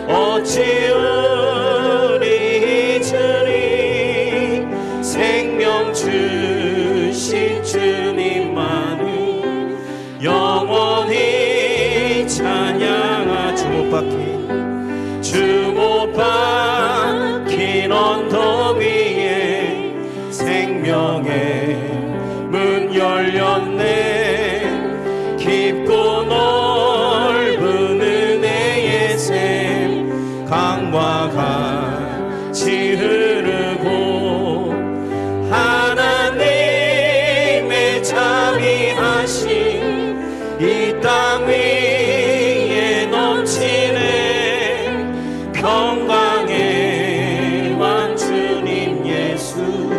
어찌 우리 주님 생명 주신 주님만을 영원히 찬양하. 주목박힌 언덕 위에 생명의 문 열렸네. 깊고 넓은 은혜의 샘 강과 같이 흐르고 하나님의 자비하심 이 땅 위에 넘치네. 평강의 왕 주님 예수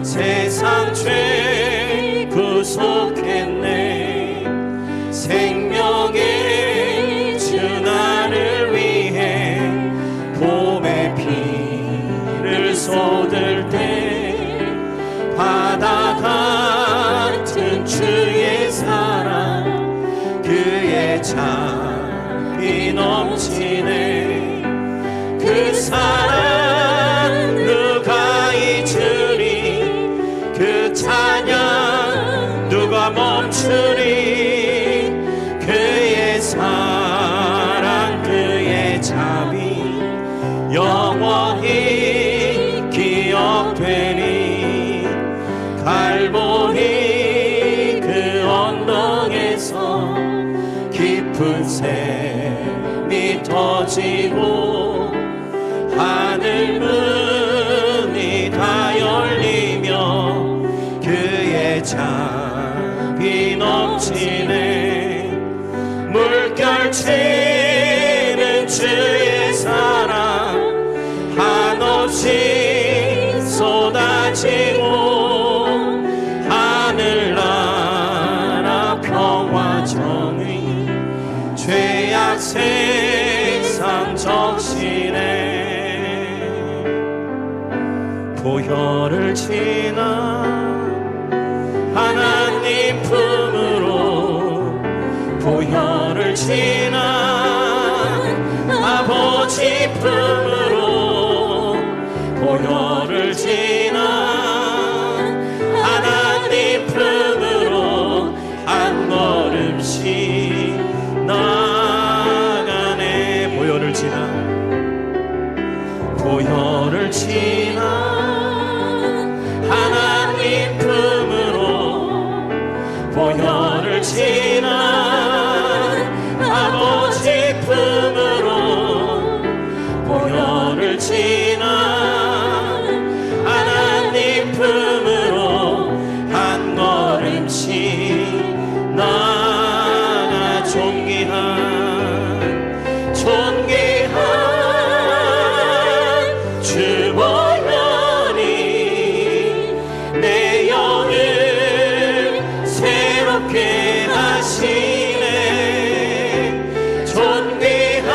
세상 죄 구속했네. 생명의 주 나를 위해 봄의 피를 쏟을 때 바다 같은 주의 사랑 그의 자비 넘치네. 그 사랑 누가 잊으리. 그 찬양 누가 멈추리. 그의 사랑 그의 자비 영원히 기억되리. 갈보리 그 언덕에서 깊은 샘이 터지고 하늘 문이 다 열리며 그의 자비 넘치네. 물결치는 주의 사랑 한없이 쏟아지고 하늘나라 평화 정의 죄악 세상 적시네. 보혈을 지나 하나님 품으로 보혈을 지나 아버지 품으로 보혈을 지나 하나님 품으로 한 걸음씩 나가네. 보혈을 지나 보혈을 지나 하나님 품으로 보혈을 지나 아버지 품으로 보혈을 지나 하나님 품으로 한 걸음씩 나가. 존귀한 주 보혈이 내 영을 새롭게 하시네. 존귀한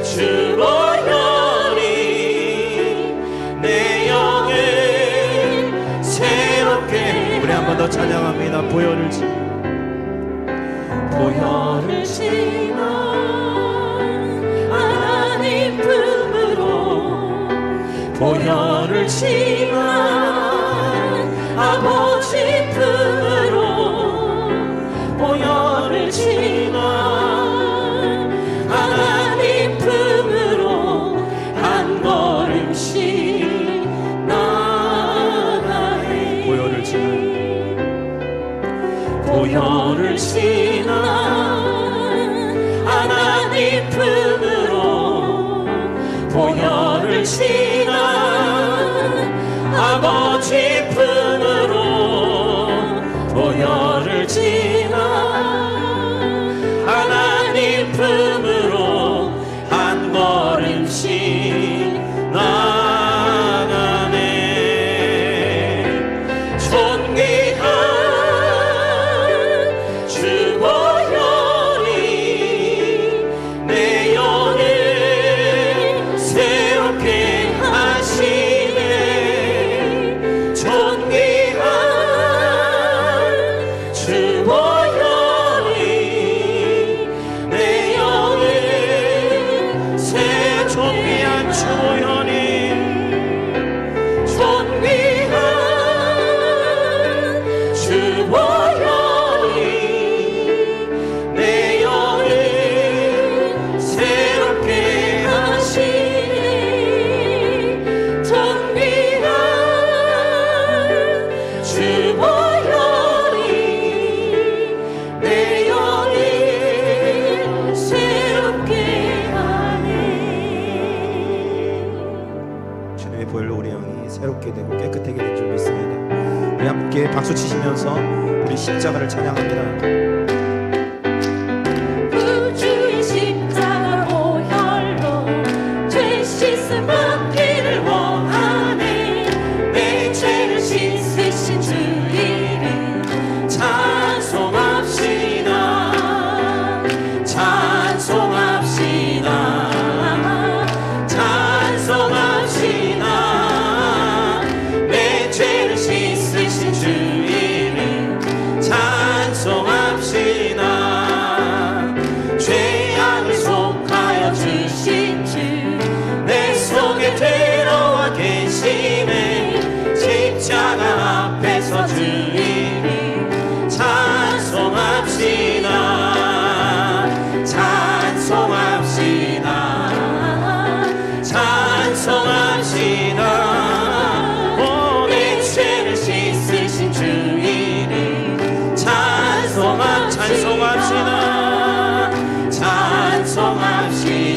주 보혈이 내 영을 새롭게. 우리 한 번 더 찬양합니다. 보혈을 지나 보혈을 지나 하나님 품으로 보혈을 지나 아버지 품으로 보혈을 지나 하나님 품으로 한 걸음씩 나가네. 보혈을 지나 보혈을 지나 하나님 품으로 보혈을 지나 아버지 품으로 보혈을 지나 하나님 품으로 한 걸음씩 나가네. 존귀한 주 보혈이 내 영을 새롭게 하시네. 되고 깨끗하게 된 줄 믿습니다. 우리 함께 박수 치시면서 우리 십자가를 찬양합니다. 구주의 십자가 보혈로 죄 씻음 받기를 원하네. 내 죄를 씻으신 주 이름 찬송합시다. 찬송합시다. 찬송합시다. 내 죄를 씻으신 주 이름 찬송합시다. 죄악을 속하여 주신 주 내 속에 들어와 계시네. 십자가 앞에서 주 이름 찬송합시다. 찬송합시다. 찬송합시다. 내 죄를 씻으신 주 이름 찬송합시다. 찬송합시다.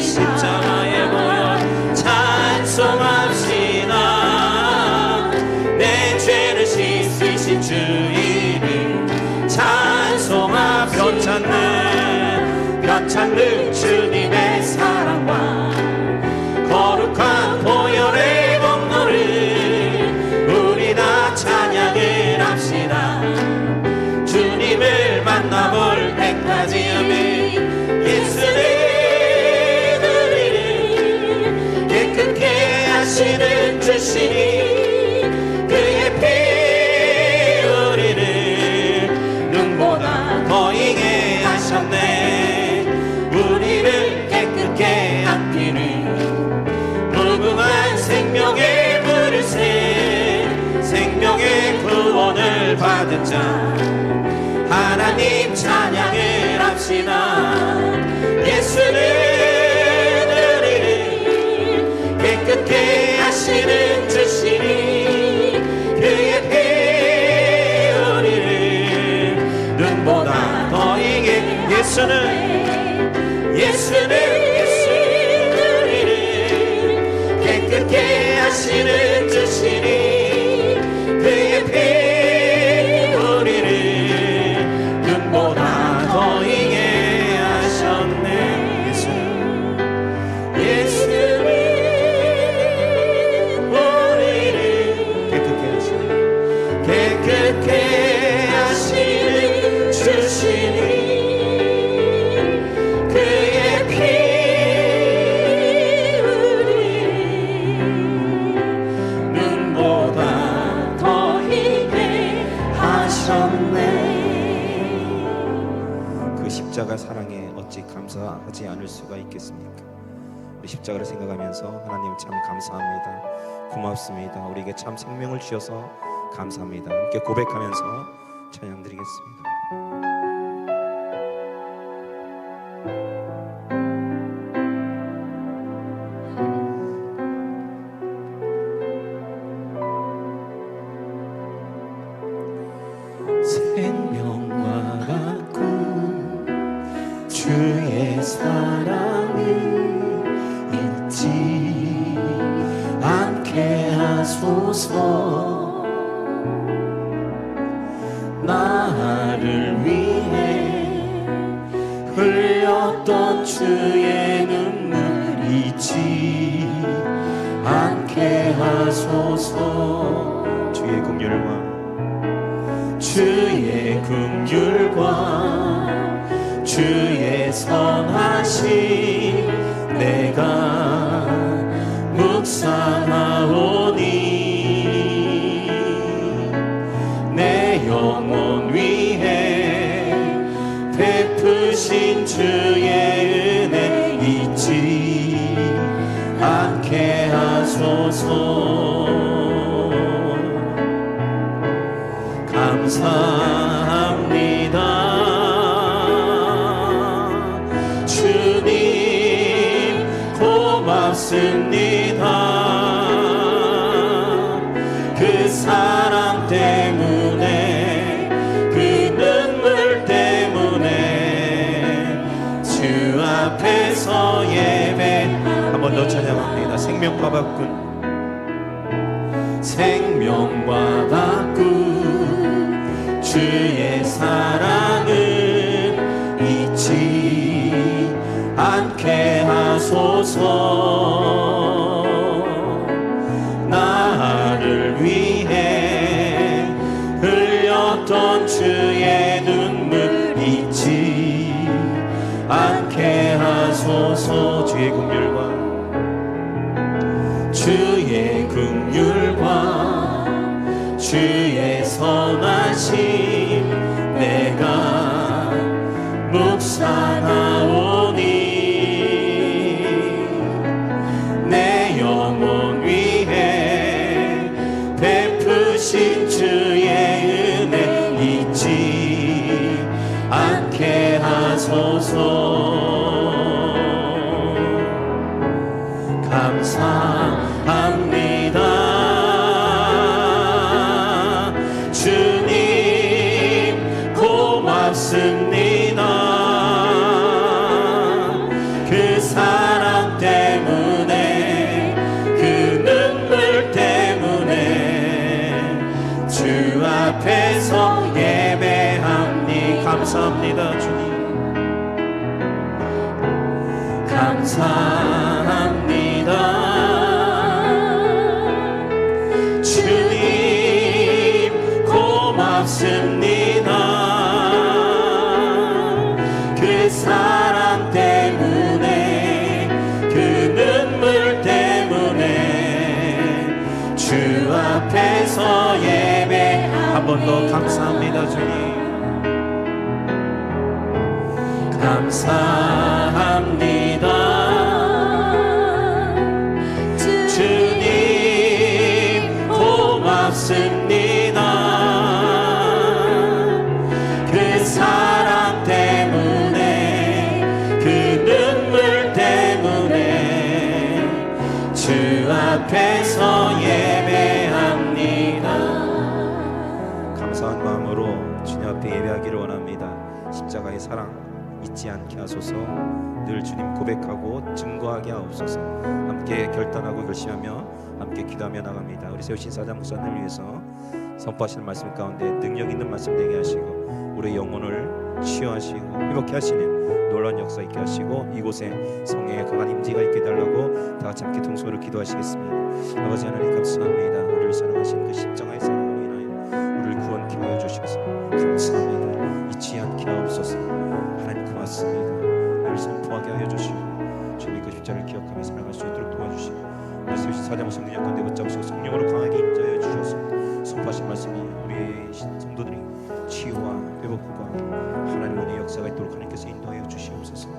십자가의 보혈 찬송합시다. 내 죄를 씻으신 주 이름 찬송합시다. 편찮는 주님의 사랑과 거룩한 보혈의 공로를 우리 다 찬양을 합시다. 주님을 만나볼 때까지 아멘. 예수를 드리는 깨끗게 하시는 주시니 그의 피 우리를 눈보다 더 익게 하셨네. 우리를 깨끗게 안기는 무궁한 생명의 물을 새 생명의 구원을 받은 자 하나님 찬양을 합시다. 예수를 드리는 깨끗게 하시는 주시니 그의 피 우리를 눈보다 더 익게 예수는 우리를 깨끗게 하시는 주시니 그의 피 우리를 눈보다 더 익게 하셨네. 예수는 우리를 깨끗게 하시는 주시니 십자가 사랑에 어찌 감사하지 않을 수가 있겠습니까? 우리 십자가를 생각하면서 하나님 참 감사합니다. 고맙습니다. 우리에게 참 생명을 주셔서 감사합니다. 함께 고백하면서 찬양드리겠습니다. 생명과 같고 주의 사랑을 잊지 않게 하소서. 나를 위해 흘렸던 주의 눈물 잊지 않게 하소서. 주의 긍휼과 주의 선하심 내가 묵상하오니 내 영혼 위에 베푸신 주의 은혜 잊지 않게 하소서. 감사합니다. 주님 고맙습니다. 그 사랑 때문에 그 눈물 때문에 주 앞에서 예배 한 번 더 찬양합니다. 생명과 바꾼 생명과 바꾼 주의 사랑은 잊지 않게 하소서. 나를 위해 흘렸던 주의 눈물 잊지 않게 하소서. 주의 긍휼과 주의 선하심 내가 묵상하오니 내 영혼 위에 베푸신 주의 은혜 잊지 않게 하소서. 감사합니다. 주님 고맙습니다. 그 사랑 때문에 그 눈물 때문에 주 앞에서 예배합니. 감사합니다. 주님 감사합니다. 주님 고맙습니다. 그 사랑 때문에 그 눈물 때문에 주 앞에서 예배. 한 번 더 감사합니다. 주님 감사합니다. 주님 고맙습니다. 그 사랑 때문에 그 눈물 때문에 주 앞에서 예배합니다. 감사한 마음으로 주님 앞에 예배하기를 원합니다. 십자가의 사랑 잊지 않게 하소서. 늘 주님 고백하고 증거하게 하옵소서. 함께 결단하고 결심하며 함께 기도하며 나갑니다. 우리 세우신 사장 목사님을 위해서 선포하시는 말씀 가운데 능력 있는 말씀 되게 하시고 우리의 영혼을 치유하시고 회복케 하시는 놀라운 역사 있게 하시고 이곳에 성령의 강한 임재가 있게 해달라고 다 같이 함께 통성으로 기도하시겠습니다. 아버지 하나님 감사합니다. 우리를 사랑하신 그 십자가의 사랑으로 인하여 우리를 구원케 하여 주셔서 감사합니다. 잊지 않게 하옵소서. 하나님 고맙습니다. 늘 선포하게 하여 주시고 주님의 그 십자를 기억하며 살아갈 수 있도록 도와주시고 우리 세우신 사장 성령 약간대 붙잡으시고 성령으로 강하게 임자하여 주셔서 선포하신 말씀이 우리의 성도들이 치유와 회복과 하나님 은혜의 역사가 있도록 하나님께서 인도하여 주시옵소서.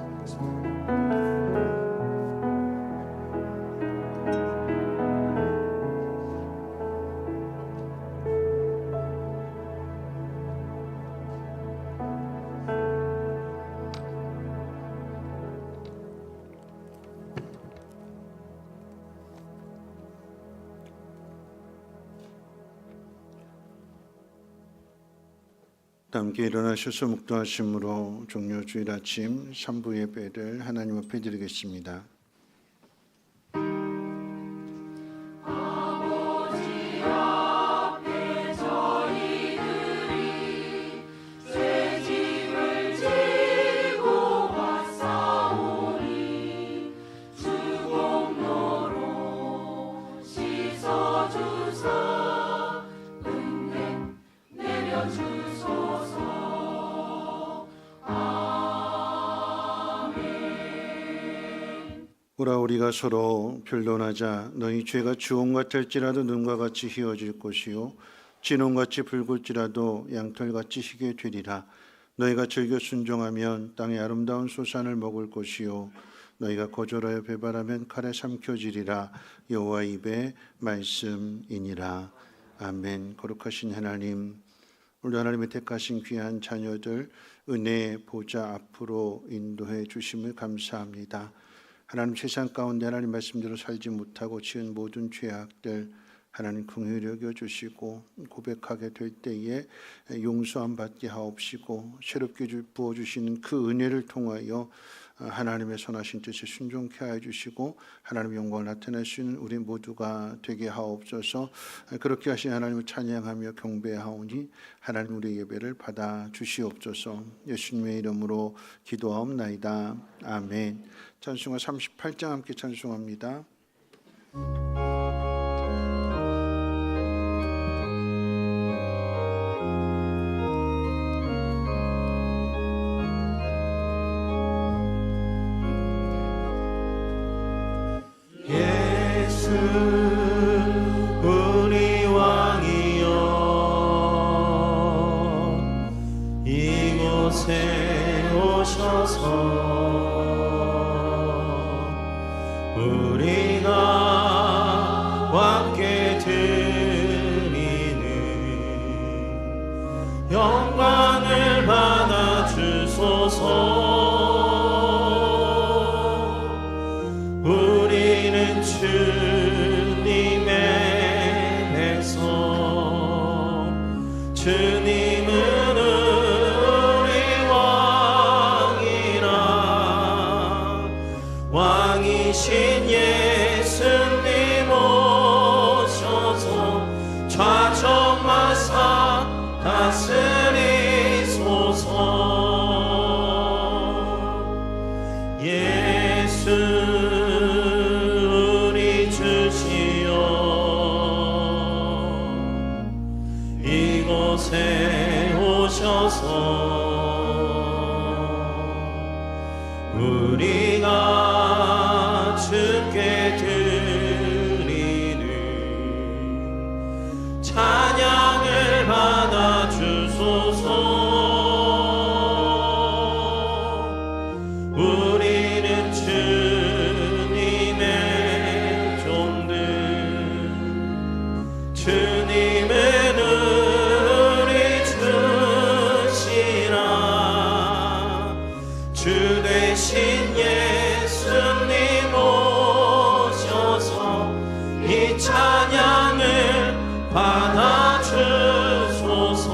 함께 일어나셔서 묵도하심으로 종료 주일 아침 3부 예배를 하나님 앞에 드리겠습니다. 오라 우리가 서로 변론하자. 너희 죄가 주홍 같을지라도 눈과 같이 희어질 것이요 진홍같이 붉을지라도 양털같이 희게 되리라. 너희가 즐겨 순종하면 땅의 아름다운 소산을 먹을 것이요 너희가 거절하여 배반하면 칼에 삼켜지리라. 여호와 입의 말씀이니라. 아멘. 거룩하신 하나님, 오늘 하나님의 택하신 귀한 자녀들 은혜의 보좌 앞으로 인도해 주심을 감사합니다. 하나님, 세상 가운데 하나님 말씀대로 살지 못하고 지은 모든 죄악들 하나님 긍휼히 여겨주시고 고백하게 될 때에 용서함 받게 하옵시고 새롭게 부어주시는 그 은혜를 통하여 하나님의 선하신 뜻에 순종케 하여 주시고 하나님의 영광을 나타낼 수 있는 우리 모두가 되게 하옵소서. 그렇게 하신 하나님을 찬양하며 경배하오니 하나님 우리의 예배를 받아 주시옵소서. 예수님의 이름으로 기도하옵나이다. 아멘. 찬송가 38장 함께 찬송합니다. 예수 우리 왕이여 이곳에 오셔서 우리가 왕께 드리는 영광을 받아 주소서. 우리는 주님의 백성, 주님은 우리 왕이라. 왕이신 예수님 오셔서 좌정마사 다스리소서. 예수 이곳에 오셔서 우리가 주께 드리는 찬양을 받아 주소서. 우리는 주님의 종들, 주님의 주 되신 예수님 오셔서 이 찬양을 받아 주소서.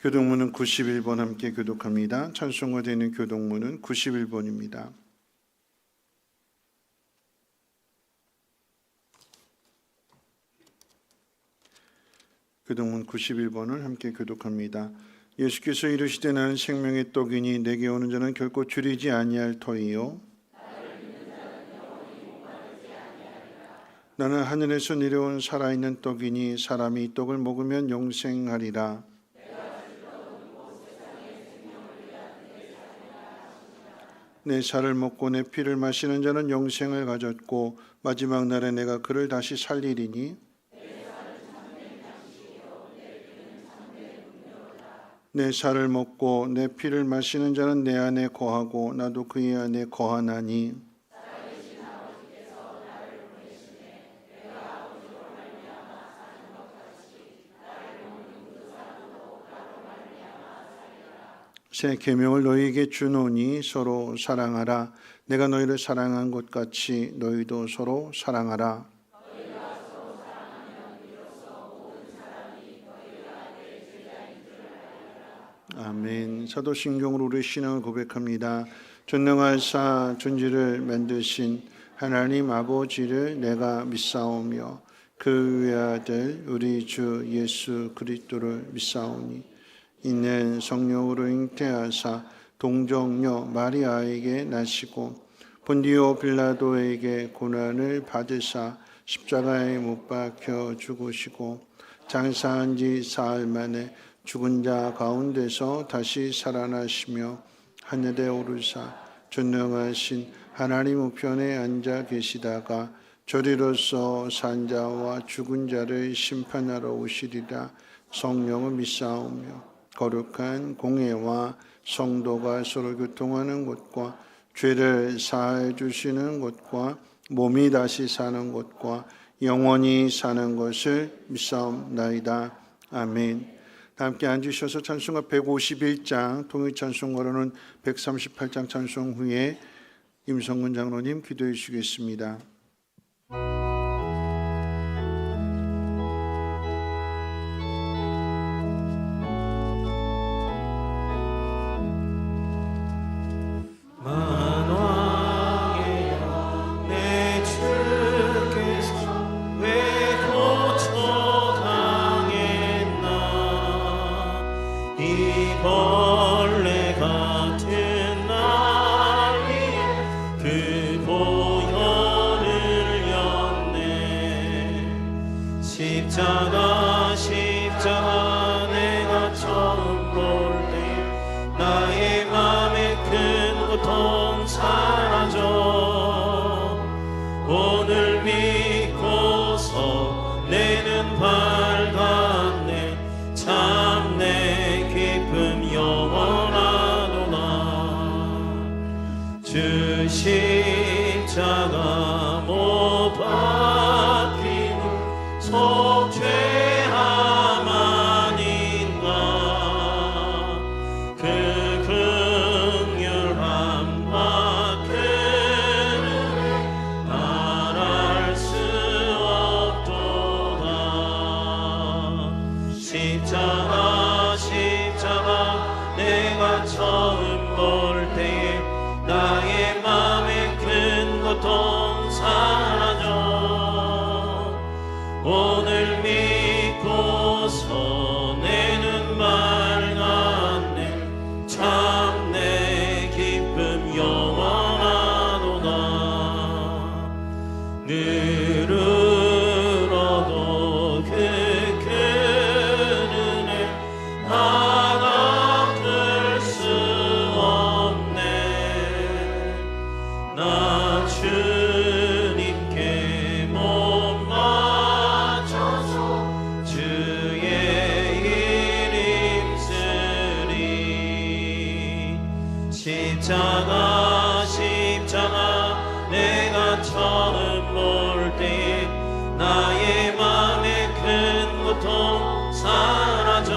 교독문은 91번 함께 교독합니다. 찬송가 되는 교독문은 91번입니다. 교독문 91번을 함께 교독합니다. 예수께서 이르시되 나는 생명의 떡이니 내게 오는 자는 결코 줄이지 아니할 터이요 나는 하늘에서 내려온 살아있는 떡이니 사람이 이 떡을 먹으면 영생하리라. 내 살을 먹고 내 피를 마시는 자는 영생을 가졌고 마지막 날에 내가 그를 다시 살리리니 내 살을 먹고 내 피를 마시는 자는 내 안에 거하고 나도 그의 안에 거하나니 새 계명을 너희에게 주노니 서로 사랑하라. 내가 너희를 사랑한 것 같이 너희도 서로 사랑하라. 아멘. 사도신경으로 우리 신앙을 고백합니다. 전능하사 존재를 만드신 하나님 아버지를 내가 믿사오며 그 외아들 우리 주 예수 그리스도를 믿사오니 이는 성령으로 잉태하사 동정녀 마리아에게 나시고 본디오 빌라도에게 고난을 받으사 십자가에 못 박혀 죽으시고 장사한 지 사흘 만에 죽은 자 가운데서 다시 살아나시며 하늘에 오르사 전능하신 하나님 우편에 앉아 계시다가 저리로서 산 자와 죽은 자를 심판하러 오시리라. 성령을 믿사오며 거룩한 공회와 성도가 서로 교통하는 곳과 죄를 사하여 주시는 곳과 몸이 다시 사는 곳과 영원히 사는 것을 믿사옵나이다. 아멘. 함께 앉으셔서 찬송가 151장 통일 찬송가로는 138장 찬송 후에 임성근 장로님 기도해 주시겠습니다. 벌레 같은 날 위에 그 보혈을 였네. 십자가 십자가 내가 처음 볼 때 나의 맘에 큰 고통 사라져. 오늘 믿고서 내는 밝았네. 참 내 기쁨 영원하도다. 주 십자가 못 박힘을 속죄함 아닌가. 그 긍휼함과 그 은혜 말할 수 없도다. 십자가 십자가 내가 처음 볼 때에 나의 맘에 큰 고통 사라져. 오늘 믿고서 내는 맑았네. 참 내 기쁨 영원하도다. 늘으로도 그 큰 은혜 다 갚을 수 없네. 나 주님께 몸 맞춰서 주의 일 힘쓰리. 십자가 십자가 내가 처음 볼 때 나의 맘에 큰 고통 사라져.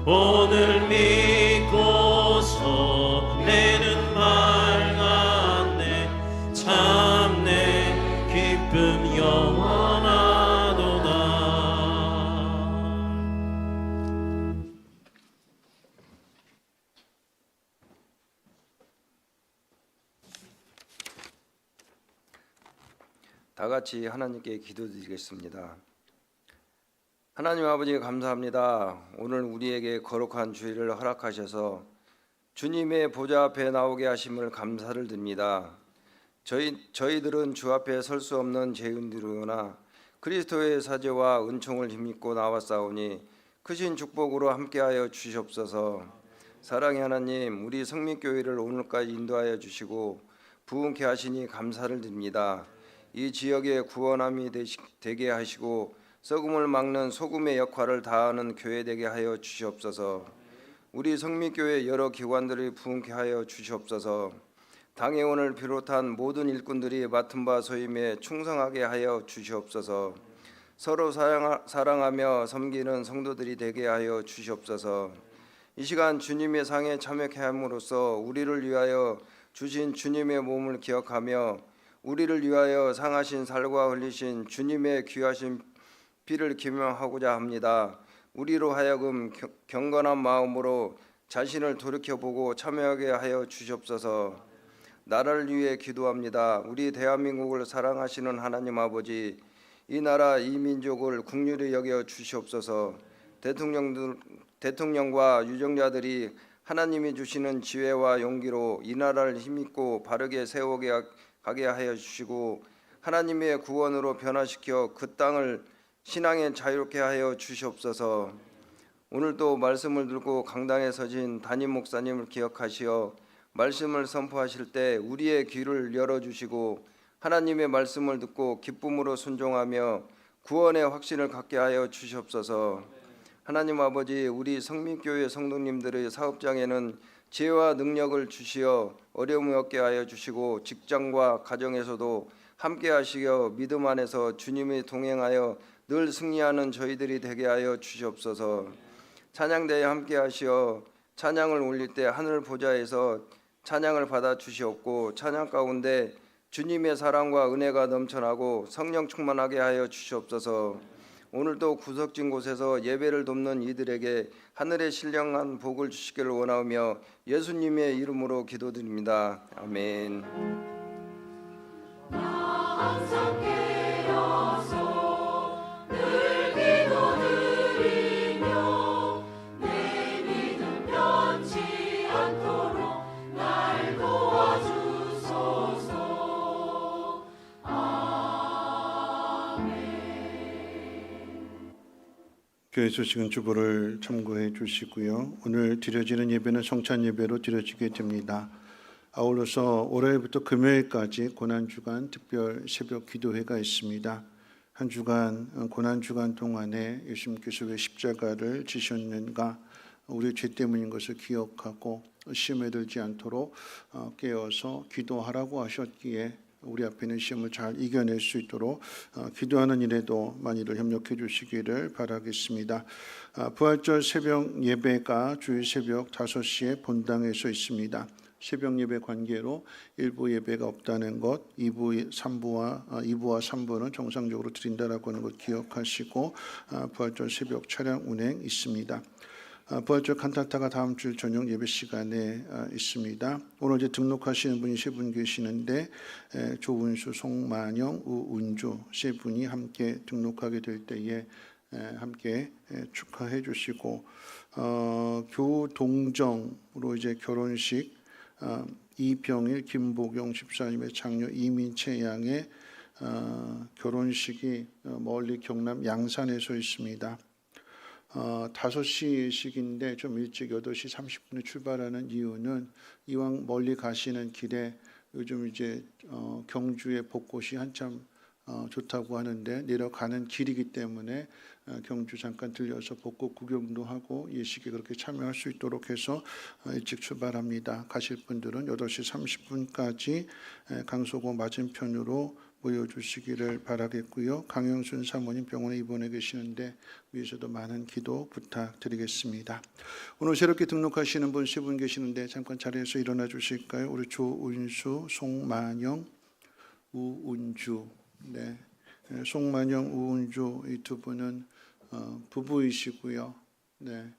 오늘 믿고서 내는 밝았네. 참 내 기쁨 영원하도다. 다 같이 하나님께 기도드리겠습니다. 하나님 아버지 감사합니다. 오늘 우리에게 거룩한 주일을 허락하셔서 주님의 보좌 앞에 나오게 하심을 감사를 드립니다. 저희들은 주 앞에 설 수 없는 죄인들이오나 그리스도의 사죄와 은총을 힘입고 나왔사오니 크신 축복으로 함께하여 주시옵소서. 사랑의 하나님, 우리 성민교회를 오늘까지 인도하여 주시고 부흥케 하시니 감사를 드립니다. 이 지역의 구원함이 되게 하시고 썩음을 막는 소금의 역할을 다하는 교회 되게 하여 주시옵소서. 우리 성민교회 여러 기관들이 부흥케 하여 주시옵소서. 당회원을 비롯한 모든 일꾼들이 맡은 바 소임에 충성하게 하여 주시옵소서. 서로 사랑하며 섬기는 성도들이 되게 하여 주시옵소서. 이 시간 주님의 상에 참여케 함으로써 우리를 위하여 주신 주님의 몸을 기억하며 우리를 위하여 상하신 살과 흘리신 주님의 귀하신 피를 기명하고자 합니다. 우리로 하여금 경건한 마음으로 자신을 돌이켜보고 참여하게 하여 주시옵소서. 나라를 위해 기도합니다. 우리 대한민국을 사랑하시는 하나님 아버지, 이 나라 이 민족을 긍휼히 여겨 주시옵소서. 대통령과 유정자들이 하나님이 주시는 지혜와 용기로 이 나라를 힘있고 바르게 세우게 가게 하여 주시고 하나님의 구원으로 변화시켜 그 땅을 신앙에 자유롭게 하여 주시옵소서. 오늘도 말씀을 들고 강당에 서신 담임 목사님을 기억하시어 말씀을 선포하실 때 우리의 귀를 열어주시고 하나님의 말씀을 듣고 기쁨으로 순종하며 구원의 확신을 갖게 하여 주시옵소서. 하나님 아버지, 우리 성민교회 성도님들의 사업장에는 지혜와 능력을 주시어 어려움이 없게 하여 주시고 직장과 가정에서도 함께 하시어 믿음 안에서 주님이 동행하여 늘 승리하는 저희들이 되게 하여 주시옵소서. 찬양대에 함께 하시어 찬양을 올릴 때 하늘 보좌에서 찬양을 받아 주시옵고 찬양 가운데 주님의 사랑과 은혜가 넘쳐나고 성령 충만하게 하여 주시옵소서. 오늘도 구석진 곳에서 예배를 돕는 이들에게 하늘의 신령한 복을 주시기를 원하며 예수님의 이름으로 기도드립니다. 아멘. 항상 깨어서 늘 기도드리며 교회 소식은 주보를 참고해 주시고요. 오늘 드려지는 예배는 성찬 예배로 드려지게 됩니다. 아울러서 월요일부터 금요일까지 고난주간 특별 새벽 기도회가 있습니다. 한 주간 고난주간 동안에 예수님께서 왜 십자가를 지셨는가, 우리 죄 때문인 것을 기억하고 시험에 들지 않도록 깨어서 기도하라고 하셨기에 우리 앞에 있는 시험을 잘 이겨낼 수 있도록 기도하는 일에도 많이들 협력해 주시기를 바라겠습니다. 부활절 새벽 예배가 주일 새벽 5시에 본당에서 있습니다. 새벽 예배 관계로 일부 예배가 없다는 것, 2부와 3부는 정상적으로 드린다라고 하는 것 기억하시고 부활절 새벽 차량 운행 있습니다. 부활절 칸타타가 다음 주 저녁 예배 시간에 있습니다. 오늘 이제 등록하시는 분이 3분 계시는데 조은수, 송만영, 우은주 3분이 함께 등록하게 될 때에 함께 축하해 주시고 교동정으로 이제 결혼식 이병일, 김보경 집사님의 장녀 이민채 양의 결혼식이 멀리 경남 양산에서 있습니다. 5시식인데 좀 일찍 8시 30분에 출발하는 이유는 이왕 멀리 가시는 길에 요즘 이제 경주의 벚꽃이 한참 좋다고 하는데 내려가는 길이기 때문에 경주 잠깐 들려서 벚꽃 구경도 하고 예식에 그렇게 참여할 수 있도록 해서 일찍 출발합니다. 가실 분들은 8시 30분까지 강서구 맞은편으로 모여주시기를 바라겠고요. 강영순 사모님 병원에 입원해 계시는데 위에서도 많은 기도 부탁드리겠습니다. 오늘 새롭게 등록하시는 분 3분 계시는데 잠깐 자리에서 일어나 주실까요? 우리 조은수, 송만영, 우은주. 네, 송만영, 우은주 이 2분은 부부이시고요. 네,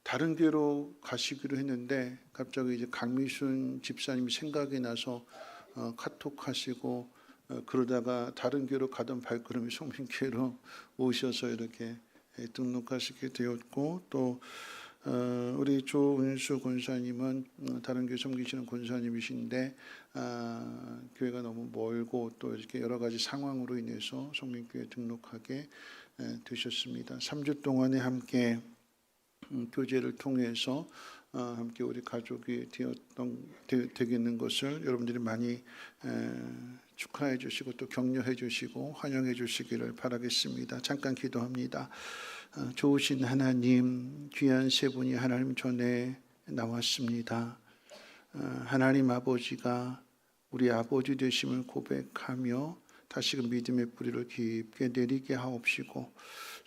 다른 교회로 가시기로 했는데 갑자기 이제 강미순 집사님이 생각이 나서 카톡하시고 그러다가 다른 교회로 가던 발걸음이 성민교회로 오셔서 이렇게 등록하시게 되었고, 또 우리 조은수 권사님은 다른 교회 섬기시는 권사님이신데 교회가 너무 멀고 또 이렇게 여러 가지 상황으로 인해서 성민교회 등록하게 되셨습니다. 3주 동안에 함께 교제를 통해서 함께 우리 가족이 되겠는 것을 여러분들이 많이 축하해 주시고 또 격려해 주시고 환영해 주시기를 바라겠습니다. 잠깐 기도합니다. 좋으신 하나님, 귀한 3분이 하나님 전에 나왔습니다. 하나님 아버지가 우리 아버지 되심을 고백하며 다시금 믿음의 뿌리를 깊게 내리게 하옵시고,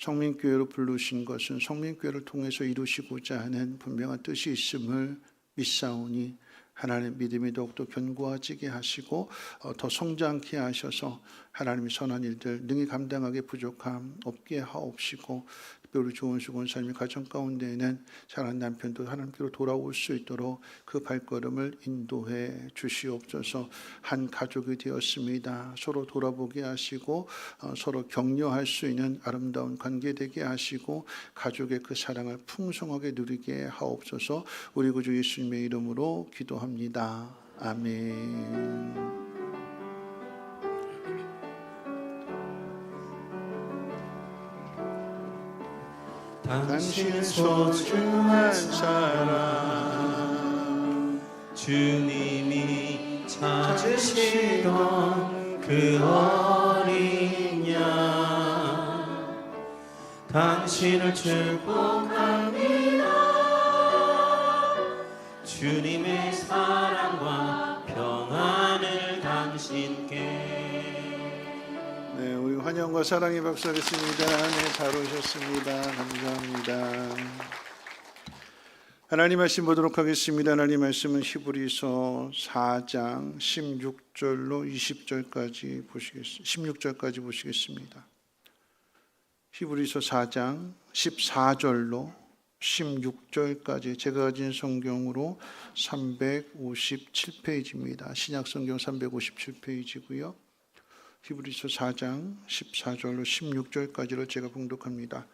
성민교회로 부르신 것은 성민교회를 통해서 이루시고자 하는 분명한 뜻이 있음을 믿사오니 하나님 믿음이 더욱더 견고해지게 하시고 더 성장케 하셔서 하나님의 선한 일들 능히 감당하게 부족함 없게 하옵시고, 특별히 조은수 권사님의 가정 가운데에는 사랑하는 남편도 하나님께로 돌아올 수 있도록 그 발걸음을 인도해 주시옵소서. 한 가족이 되었습니다. 서로 돌아보게 하시고 서로 격려할 수 있는 아름다운 관계 되게 하시고 가족의 그 사랑을 풍성하게 누리게 하옵소서. 우리 구주 예수님의 이름으로 기도합니다. 아멘. 당신 소중한 사랑, 주님이 찾으시던 그 어린 양, 당신을 축복합니다. 주님의 사랑과 평안을 당신께. 네, 우리 환영과 사랑의 박수하겠습니다. 네, 잘 오셨습니다. 감사합니다. 하나님 말씀 보도록 하겠습니다. 하나님 말씀은 히브리서 4장 16절로 20절까지 보시겠습니다. 16절까지 보시겠습니다. 히브리서 4장 14절로 16절까지 제가 가진 성경으로 357페이지입니다. 신약성경 357페이지고요. 히브리서 4장 14절로 16절까지를 제가 봉독합니다.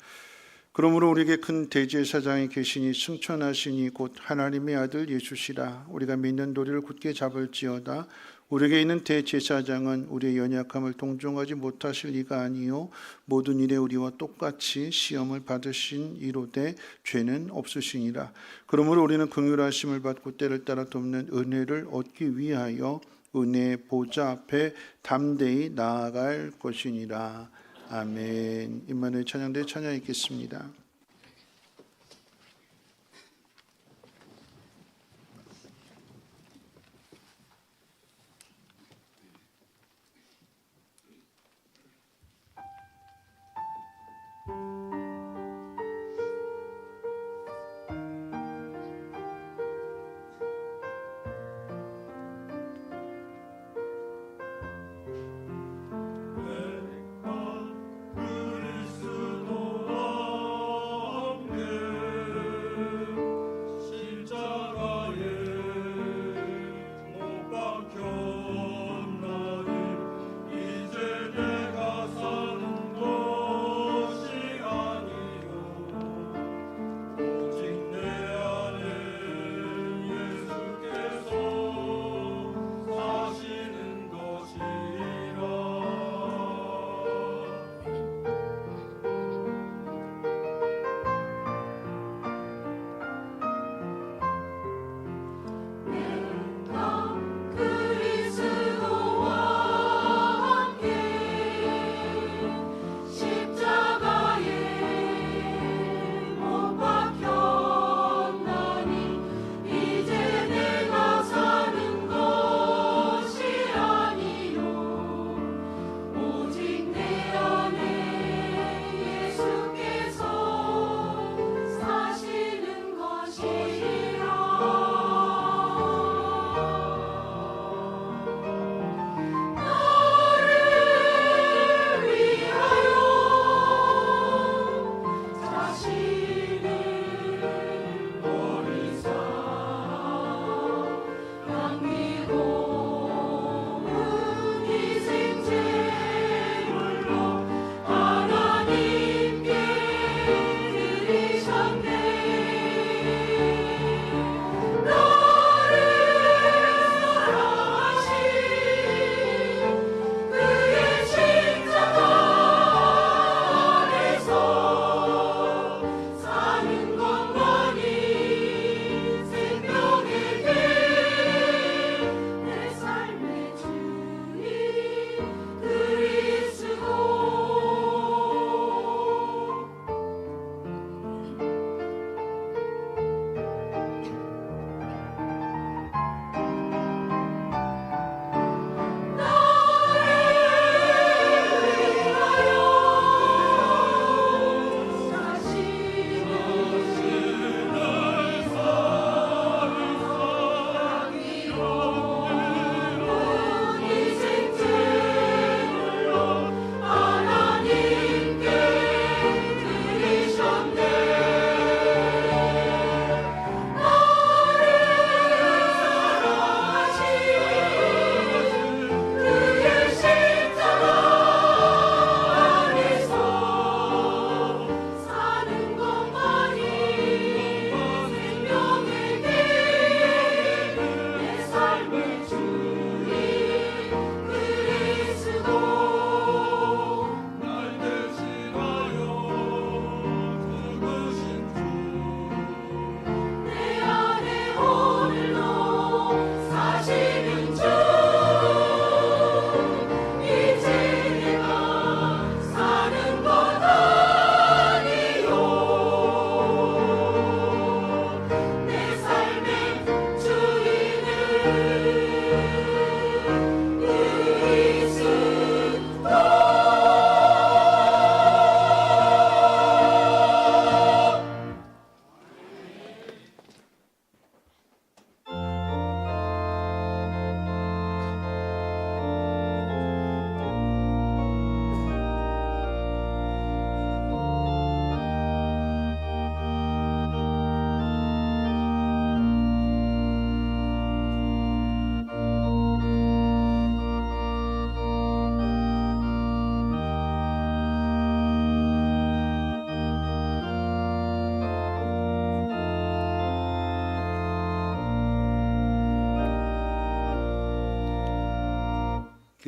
그러므로 우리에게 큰 대제사장이 계시니 승천하시니 곧 하나님의 아들 예수시라. 우리가 믿는 도리를 굳게 잡을지어다. 우리에게 있는 대제사장은 우리의 연약함을 동정하지 못하실 이가 아니요 모든 일에 우리와 똑같이 시험을 받으신 이로되 죄는 없으시니라. 그러므로 우리는 긍휼하심을 받고 때를 따라 돕는 은혜를 얻기 위하여 은혜의 보좌 앞에 담대히 나아갈 것이니라. 아멘. 임마누엘 찬양대 찬양 읽겠습니다.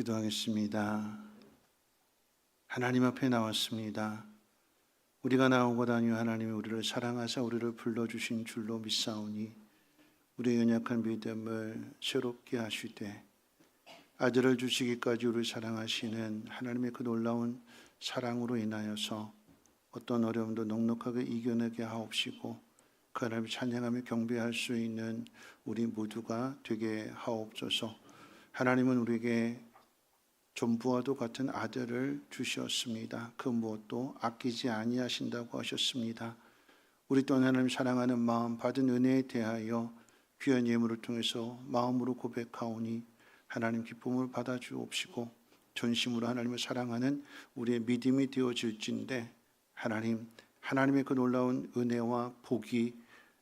기도하겠습니다. 하나님 앞에 나왔습니다. 우리가 나온 것 아니요 하나님이 우리를 사랑하사 우리를 불러주신 줄로 믿사오니 우리의 연약한 믿음을 새롭게 하시되 아들을 주시기까지 우리를 사랑하시는 하나님의 그 놀라운 사랑으로 인하여서 어떤 어려움도 넉넉하게 이겨내게 하옵시고 그 하나님을 찬양하며 경배할 수 있는 우리 모두가 되게 하옵소서. 하나님은 우리에게 전부와도 같은 아들을 주셨습니다. 그 무엇도 아끼지 아니하신다고 하셨습니다. 우리 또한 하나님 사랑하는 마음 받은 은혜에 대하여 귀한 예물을 통해서 마음으로 고백하오니 하나님 기쁨을 받아 주옵시고 전심으로 하나님을 사랑하는 우리의 믿음이 되어질진데 하나님의 그 놀라운 은혜와 복이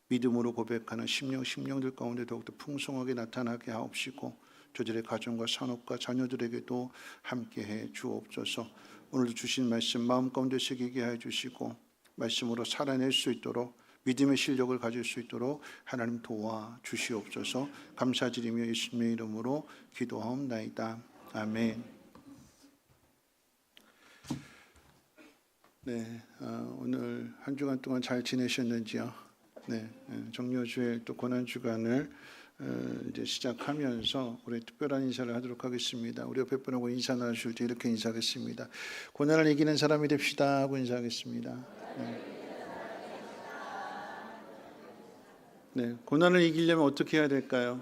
믿음으로 고백하는 심령들 가운데 더욱더 풍성하게 나타나게 하옵시고 저들의 가정과 산업과 자녀들에게도 함께해 주옵소서. 오늘도 주신 말씀 마음 가운데 새기게 해 주시고 말씀으로 살아낼 수 있도록 믿음의 실력을 가질 수 있도록 하나님 도와 주시옵소서. 감사드리며 예수님의 이름으로 기도하옵나이다. 아멘. 네, 오늘 한 주간 동안 잘 지내셨는지요? 네, 정료주일 또 고난주간을 이제 시작하면서 우리 특별한 인사를 하도록 하겠습니다. 우리 옆에 분하고 인사 나누실 때 이렇게 인사하겠습니다. 고난을 이기는 사람이 됩시다 하고 인사하겠습니다. 네, 고난을 이기려면 어떻게 해야 될까요?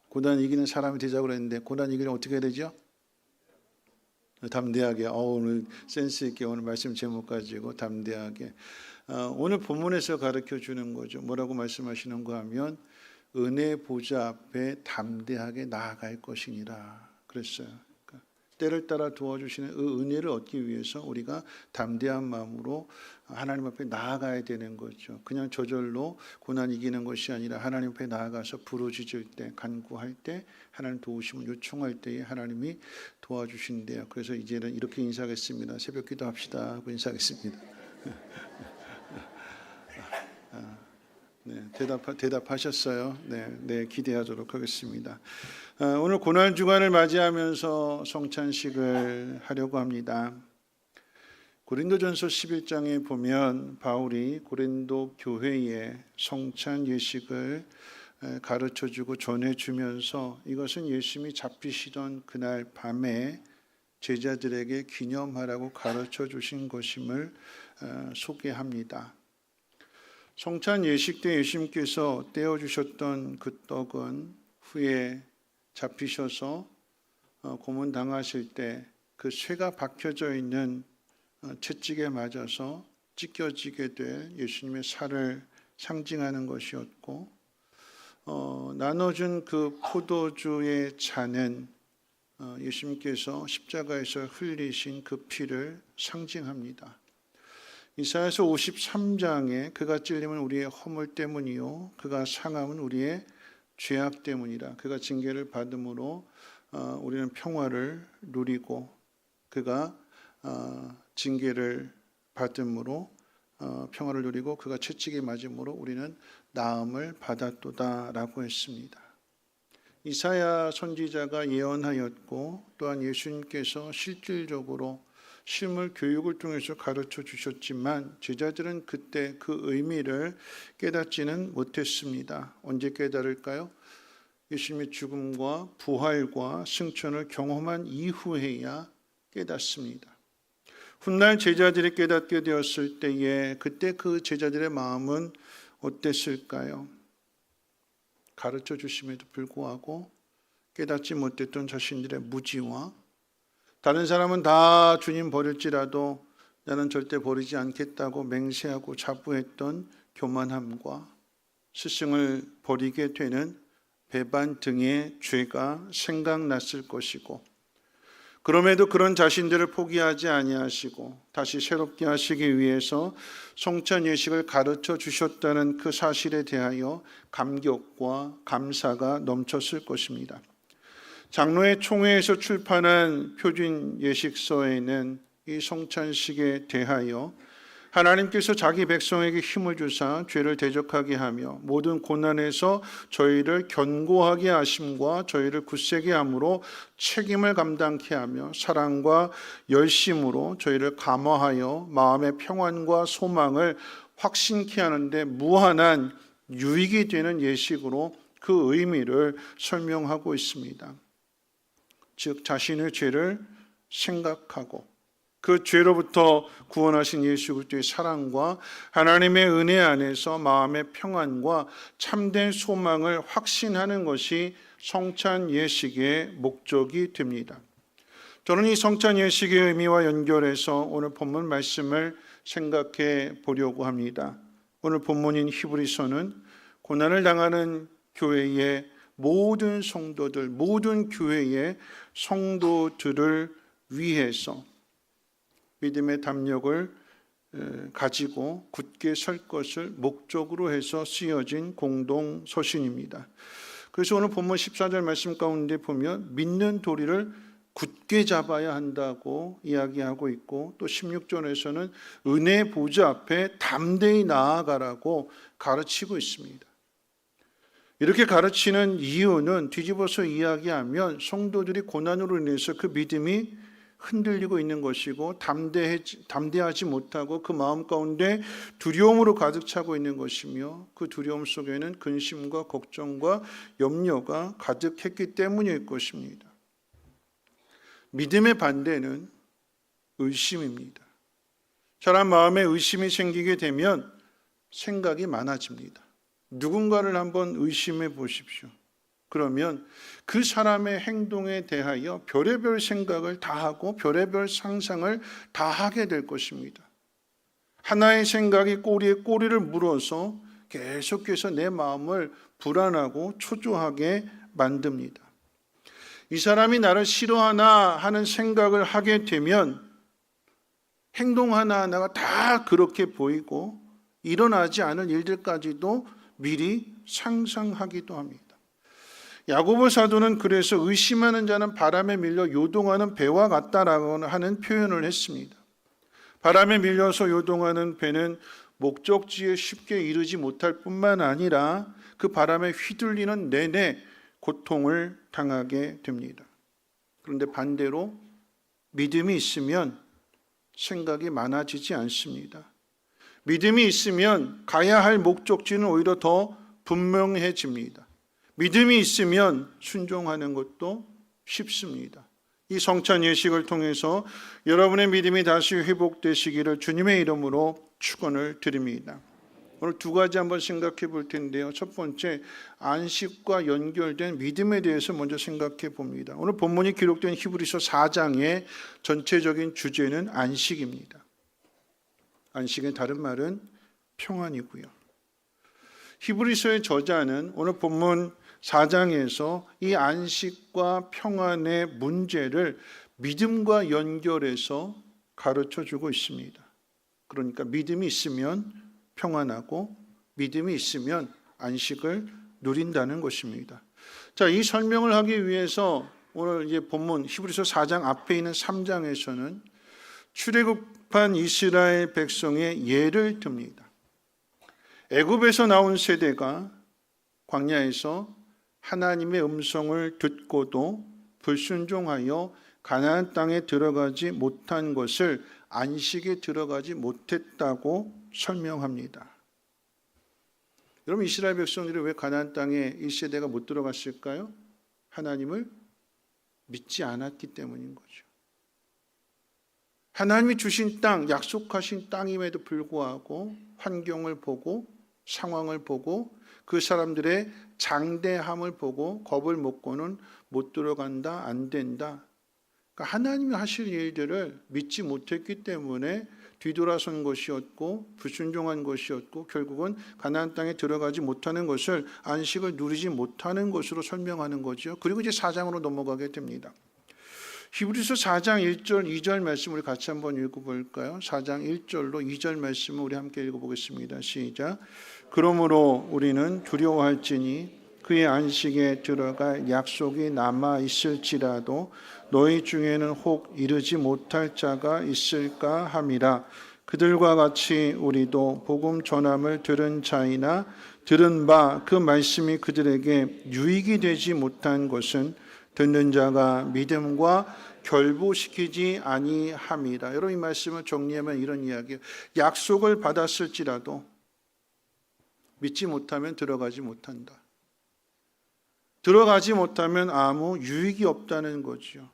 고난 이기는 사람이 되자고 그랬는데 고난 이기려면 어떻게 해야 되죠? 담대하게. 오늘 센스 있게 오늘 말씀 제목 가지고 담대하게. 오늘 본문에서 가르쳐 주는 거죠. 뭐라고 말씀하시는가 하면 은혜 보좌 앞에 담대하게 나아갈 것이니라 그랬어요. 그러니까 때를 따라 도와주시는 그 은혜를 얻기 위해서 우리가 담대한 마음으로 하나님 앞에 나아가야 되는 거죠. 그냥 저절로 고난 이기는 것이 아니라 하나님 앞에 나아가서 부르짖을 때, 간구할 때, 하나님 도우심을 요청할 때에 하나님이 도와주신대요. 그래서 이제는 이렇게 인사하겠습니다. 새벽 기도합시다 하고 인사하겠습니다. 네, 대답하셨어요. 네, 기대하도록 하겠습니다. 오늘 고난 주간을 맞이하면서 성찬식을 하려고 합니다. 고린도전서 11장에 보면 바울이 고린도 교회에 성찬 예식을 가르쳐주고 전해주면서 이것은 예수님이 잡히시던 그날 밤에 제자들에게 기념하라고 가르쳐주신 것임을 소개합니다. 성찬 예식 때 예수님께서 떼어주셨던 그 떡은 후에 잡히셔서 고문당하실 때 그 쇠가 박혀져 있는 채찍에 맞아서 찢겨지게 될 예수님의 살을 상징하는 것이었고 나눠준 그 포도주의 잔은 예수님께서 십자가에서 흘리신 그 피를 상징합니다. 이사야서 53장에 그가 찔림은 우리의 허물 때문이요 그가 상함은 우리의 죄악 때문이라. 그가 징계를 받음으로 우리는 평화를 누리고 그가 징계를 받음으로 평화를 누리고 그가 채찍에 맞음으로 우리는 나음을 받았도다라고 했습니다. 이사야 선지자가 예언하였고 또한 예수님께서 실질적으로 실물 교육을 통해서 가르쳐 주셨지만 제자들은 그때 그 의미를 깨닫지는 못했습니다. 언제 깨달을까요? 예수님의 죽음과 부활과 승천을 경험한 이후에야 깨닫습니다. 훗날 제자들이 깨닫게 되었을 때에 그때 그 제자들의 마음은 어땠을까요? 가르쳐 주심에도 불구하고 깨닫지 못했던 자신들의 무지와 다른 사람은 다 주님 버릴지라도 나는 절대 버리지 않겠다고 맹세하고 자부했던 교만함과 스승을 버리게 되는 배반 등의 죄가 생각났을 것이고 그럼에도 그런 자신들을 포기하지 아니하시고 다시 새롭게 하시기 위해서 성찬 예식을 가르쳐 주셨다는 그 사실에 대하여 감격과 감사가 넘쳤을 것입니다. 장로회 총회에서 출판한 표준 예식서에는 이 성찬식에 대하여 하나님께서 자기 백성에게 힘을 주사 죄를 대적하게 하며 모든 고난에서 저희를 견고하게 하심과 저희를 굳세게 함으로 책임을 감당케 하며 사랑과 열심으로 저희를 감화하여 마음의 평안과 소망을 확신케 하는데 무한한 유익이 되는 예식으로 그 의미를 설명하고 있습니다. 즉 자신의 죄를 생각하고 그 죄로부터 구원하신 예수 그리스도의 사랑과 하나님의 은혜 안에서 마음의 평안과 참된 소망을 확신하는 것이 성찬 예식의 목적이 됩니다. 저는 이 성찬 예식의 의미와 연결해서 오늘 본문 말씀을 생각해 보려고 합니다. 오늘 본문인 히브리서는 고난을 당하는 교회의 모든 성도들, 모든 교회의 성도들을 위해서 믿음의 담력을 가지고 굳게 설 것을 목적으로 해서 쓰여진 공동 서신입니다. 그래서 오늘 본문 14절 말씀 가운데 보면 믿는 도리를 굳게 잡아야 한다고 이야기하고 있고 또 16절에서는 은혜 보좌 앞에 담대히 나아가라고 가르치고 있습니다. 이렇게 가르치는 이유는 뒤집어서 이야기하면 성도들이 고난으로 인해서 그 믿음이 흔들리고 있는 것이고 담대하지 못하고 그 마음 가운데 두려움으로 가득 차고 있는 것이며 그 두려움 속에는 근심과 걱정과 염려가 가득했기 때문일 것입니다. 믿음의 반대는 의심입니다. 사람 마음에 의심이 생기게 되면 생각이 많아집니다. 누군가를 한번 의심해 보십시오. 그러면 그 사람의 행동에 대하여 별의별 생각을 다 하고 별의별 상상을 다 하게 될 것입니다. 하나의 생각이 꼬리에 꼬리를 물어서 계속해서 내 마음을 불안하고 초조하게 만듭니다. 이 사람이 나를 싫어하나 하는 생각을 하게 되면 행동 하나하나가 다 그렇게 보이고 일어나지 않은 일들까지도 미리 상상하기도 합니다. 야고보 사도는 그래서 의심하는 자는 바람에 밀려 요동하는 배와 같다라고 하는 표현을 했습니다. 바람에 밀려서 요동하는 배는 목적지에 쉽게 이르지 못할 뿐만 아니라 그 바람에 휘둘리는 내내 고통을 당하게 됩니다. 그런데 반대로 믿음이 있으면 생각이 많아지지 않습니다. 믿음이 있으면 가야 할 목적지는 오히려 더 분명해집니다. 믿음이 있으면 순종하는 것도 쉽습니다. 이 성찬 예식을 통해서 여러분의 믿음이 다시 회복되시기를 주님의 이름으로 축원을 드립니다. 오늘 두 가지 한번 생각해 볼 텐데요. 첫 번째, 안식과 연결된 믿음에 대해서 먼저 생각해 봅니다. 오늘 본문이 기록된 히브리서 4장의 전체적인 주제는 안식입니다. 안식의 다른 말은 평안이고요. 히브리서의 저자는 오늘 본문 4장에서 이 안식과 평안의 문제를 믿음과 연결해서 가르쳐 주고 있습니다. 그러니까 믿음이 있으면 평안하고 믿음이 있으면 안식을 누린다는 것입니다. 자, 이 설명을 하기 위해서 오늘 이제 본문 히브리서 4장 앞에 있는 3장에서는 출애굽한 이스라엘 백성의 예를 듭니다. 애굽에서 나온 세대가 광야에서 하나님의 음성을 듣고도 불순종하여 가나안 땅에 들어가지 못한 것을 안식에 들어가지 못했다고 설명합니다. 여러분, 이스라엘 백성들이 왜 가나안 땅에 이 세대가 못 들어갔을까요? 하나님을 믿지 않았기 때문인 거죠. 하나님이 주신 땅, 약속하신 땅임에도 불구하고 환경을 보고 상황을 보고 그 사람들의 장대함을 보고 겁을 먹고는 못 들어간다, 안 된다. 그러니까 하나님이 하실 일들을 믿지 못했기 때문에 뒤돌아선 것이었고 불순종한 것이었고 결국은 가나안 땅에 들어가지 못하는 것을 안식을 누리지 못하는 것으로 설명하는 거죠. 그리고 이제 4장으로 넘어가게 됩니다. 히브리서 4장 1절 2절 말씀 우리 같이 한번 읽어볼까요? 4장 1절로 2절 말씀을 우리 함께 읽어보겠습니다. 시작. 그러므로 우리는 두려워할지니 그의 안식에 들어갈 약속이 남아 있을지라도 너희 중에는 혹 이르지 못할 자가 있을까 함이라. 그들과 같이 우리도 복음 전함을 들은 자이나 들은 바 그 말씀이 그들에게 유익이 되지 못한 것은 듣는 자가 믿음과 결부시키지 아니함이라. 여러분, 이 말씀을 정리하면 이런 이야기예요. 약속을 받았을지라도 믿지 못하면 들어가지 못한다. 들어가지 못하면 아무 유익이 없다는 거죠.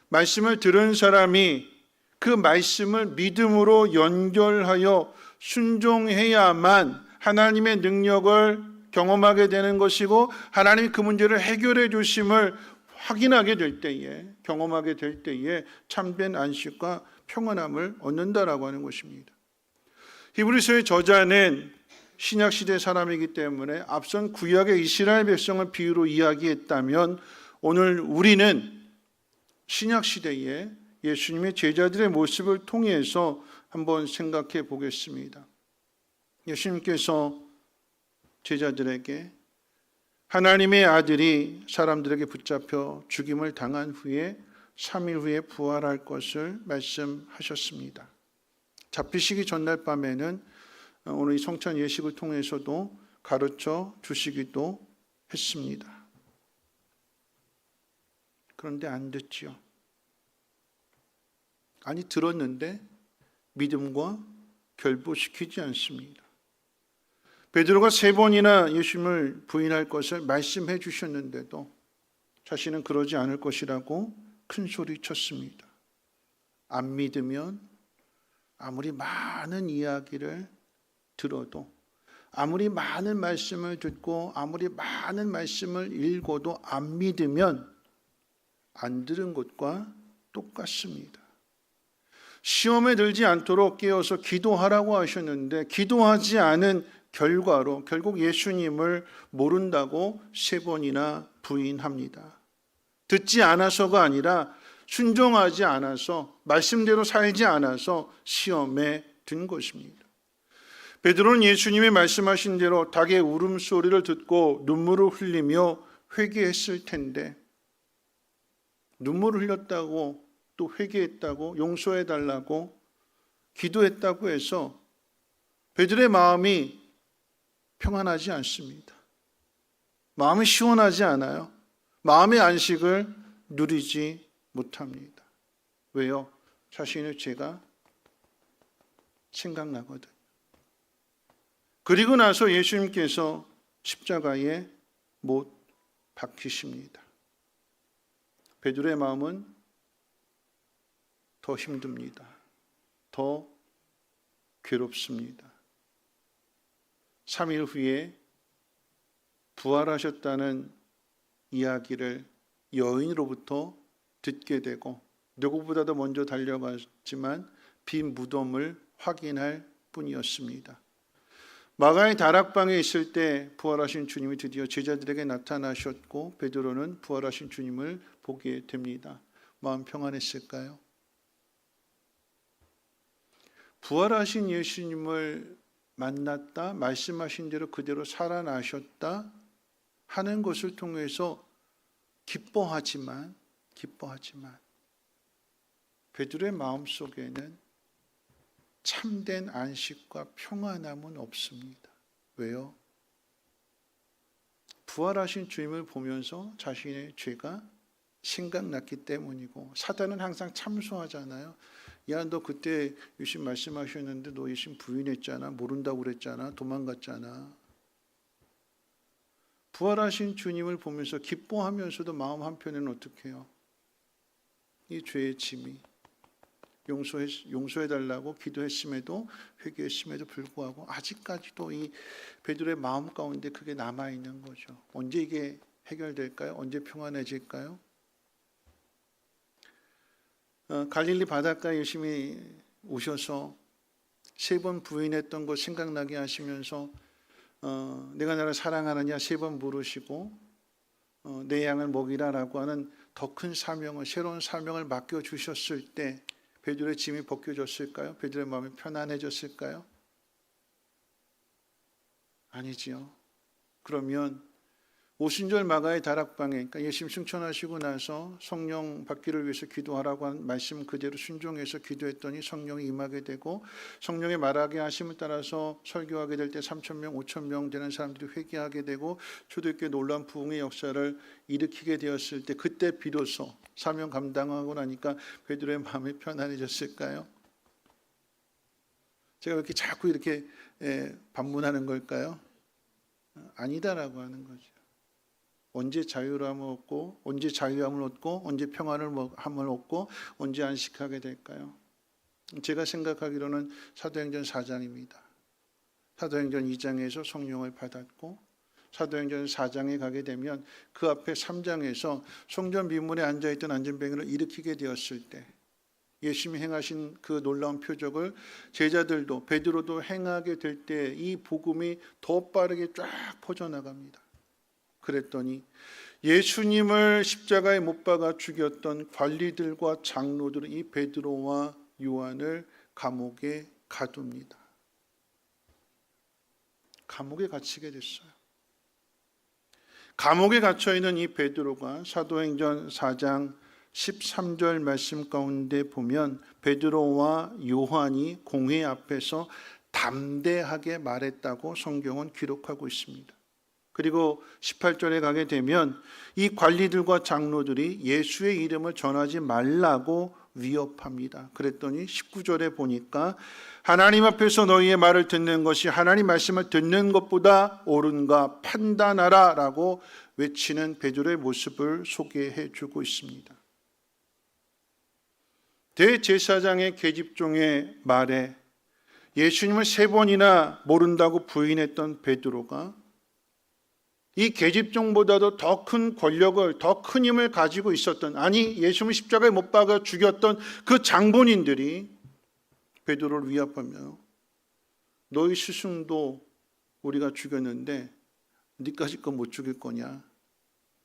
말씀을 들은 사람이 그 말씀을 믿음으로 연결하여 순종해야만 하나님의 능력을 경험하게 되는 것이고, 하나님이 그 문제를 해결해 주심을 확인하게 될 때에, 경험하게 될 때에 참된 안식과 평안함을 얻는다라고 하는 것입니다. 히브리서의 저자는 신약시대 사람이기 때문에 앞선 구약의 이스라엘 백성을 비유로 이야기했다면, 오늘 우리는 신약시대에 예수님의 제자들의 모습을 통해서 한번 생각해 보겠습니다. 예수님께서 제자들에게 하나님의 아들이 사람들에게 붙잡혀 죽임을 당한 후에 3일 후에 부활할 것을 말씀하셨습니다. 잡히시기 전날 밤에는 오늘 이 성찬 예식을 통해서도 가르쳐 주시기도 했습니다. 그런데 안 듣지요. 아니, 들었는데 믿음과 결부시키지 않습니다. 베드로가 3번이나 예수님을 부인할 것을 말씀해 주셨는데도 자신은 그러지 않을 것이라고 큰 소리 쳤습니다. 안 믿으면 아무리 많은 이야기를 들어도, 아무리 많은 말씀을 듣고, 아무리 많은 말씀을 읽어도 안 믿으면 안 들은 것과 똑같습니다. 시험에 들지 않도록 깨어서 기도하라고 하셨는데, 기도하지 않은 결과로 결국 예수님을 모른다고 3번이나 부인합니다. 듣지 않아서가 아니라 순종하지 않아서, 말씀대로 살지 않아서 시험에 든 것입니다. 베드로는 예수님이 말씀하신 대로 닭의 울음소리를 듣고 눈물을 흘리며 회개했을 텐데, 눈물을 흘렸다고, 또 회개했다고, 용서해달라고 기도했다고 해서 베드로의 마음이 평안하지 않습니다. 마음이 시원하지 않아요. 마음의 안식을 누리지 못합니다. 왜요? 자신의 죄가 생각나거든요. 그리고 나서 예수님께서 십자가에 못 박히십니다. 베드로의 마음은 더 힘듭니다. 더 괴롭습니다. 3일 후에 부활하셨다는 이야기를 여인으로부터 듣게 되고, 누구보다도 먼저 달려갔지만 빈 무덤을 확인할 뿐이었습니다. 마가의 다락방에 있을 때 부활하신 주님이 드디어 제자들에게 나타나셨고, 베드로는 부활하신 주님을 보게 됩니다. 마음 평안했을까요? 부활하신 예수님을 만났다, 말씀하신 대로 그대로 살아나셨다 하는 것을 통해서 기뻐하지만 베드로의 마음속에는 참된 안식과 평안함은 없습니다. 왜요? 부활하신 주님을 보면서 자신의 죄가 생각났기 때문이고, 사단은 항상 참소하잖아요. 야, 너 그때 예수님 말씀하셨는데 너 예수님 부인했잖아, 모른다고 그랬잖아, 도망갔잖아. 부활하신 주님을 보면서 기뻐하면서도 마음 한편에는 어떻게 해요? 이 죄의 짐이, 용서해달라고 기도했음에도, 회개했음에도 불구하고 아직까지도 이 베드로의 마음 가운데 그게 남아있는 거죠. 언제 이게 해결될까요? 언제 평안해질까요? 갈릴리 바닷가에 예수님이 오셔서 3번 부인했던 거 생각나게 하시면서 내가 나를 사랑하느냐 3번 물으시고, 내 양을 먹이라라고 하는 더 큰 사명을, 새로운 사명을 맡겨주셨을 때 베드로의 짐이 벗겨졌을까요? 베드로의 마음이 편안해졌을까요? 아니지요. 그러면 오순절 마가의 다락방에, 그러니까 예수님 승천하시고 나서 성령 받기를 위해서 기도하라고 한 말씀 그대로 순종해서 기도했더니 성령이 임하게 되고, 성령의 말하게 하심을 따라서 설교하게 될 때 3,000명, 5,000명 되는 사람들이 회개하게 되고 초대교회 놀라운 부흥의 역사를 일으키게 되었을 때, 그때 비로소 사명 감당하고 나니까 베드로의 마음이 편안해졌을까요? 제가 왜 이렇게 자꾸 이렇게 반문하는 걸까요? 아니다라고 하는 거죠. 언제 자유함을 얻고, 언제 자유함을 얻고, 언제 평안을 얻고, 언제 안식하게 될까요? 제가 생각하기로는 사도행전 4장입니다. 사도행전 2장에서 성령을 받았고, 사도행전 4장에 가게 되면 그 앞에 3장에서 성전 미문에 앉아있던 안전뱅이를 일으키게 되었을 때 예수님이 행하신 그 놀라운 표적을 제자들도 베드로도 행하게 될 때 이 복음이 더 빠르게 쫙 퍼져나갑니다. 그랬더니 예수님을 십자가에 못 박아 죽였던 관리들과 장로들은 이 베드로와 요한을 감옥에 가둡니다. 감옥에 갇히게 됐어요. 감옥에 갇혀있는 이 베드로가 사도행전 4장 13절 말씀 가운데 보면 베드로와 요한이 공회 앞에서 담대하게 말했다고 성경은 기록하고 있습니다. 그리고 18절에 가게 되면 이 관리들과 장로들이 예수의 이름을 전하지 말라고 위협합니다. 그랬더니 19절에 보니까 하나님 앞에서 너희의 말을 듣는 것이 하나님 말씀을 듣는 것보다 옳은가 판단하라 라고 외치는 베드로의 모습을 소개해 주고 있습니다. 대제사장의 계집종의 말에 예수님을 3번이나 모른다고 부인했던 베드로가 이 계집종보다도 더 큰 권력을, 더 큰 힘을 가지고 있었던, 아니 예수님을 십자가에 못 박아 죽였던 그 장본인들이 베드로를 위협하며 너희 스승도 우리가 죽였는데 니까지 거 못 죽일 거냐?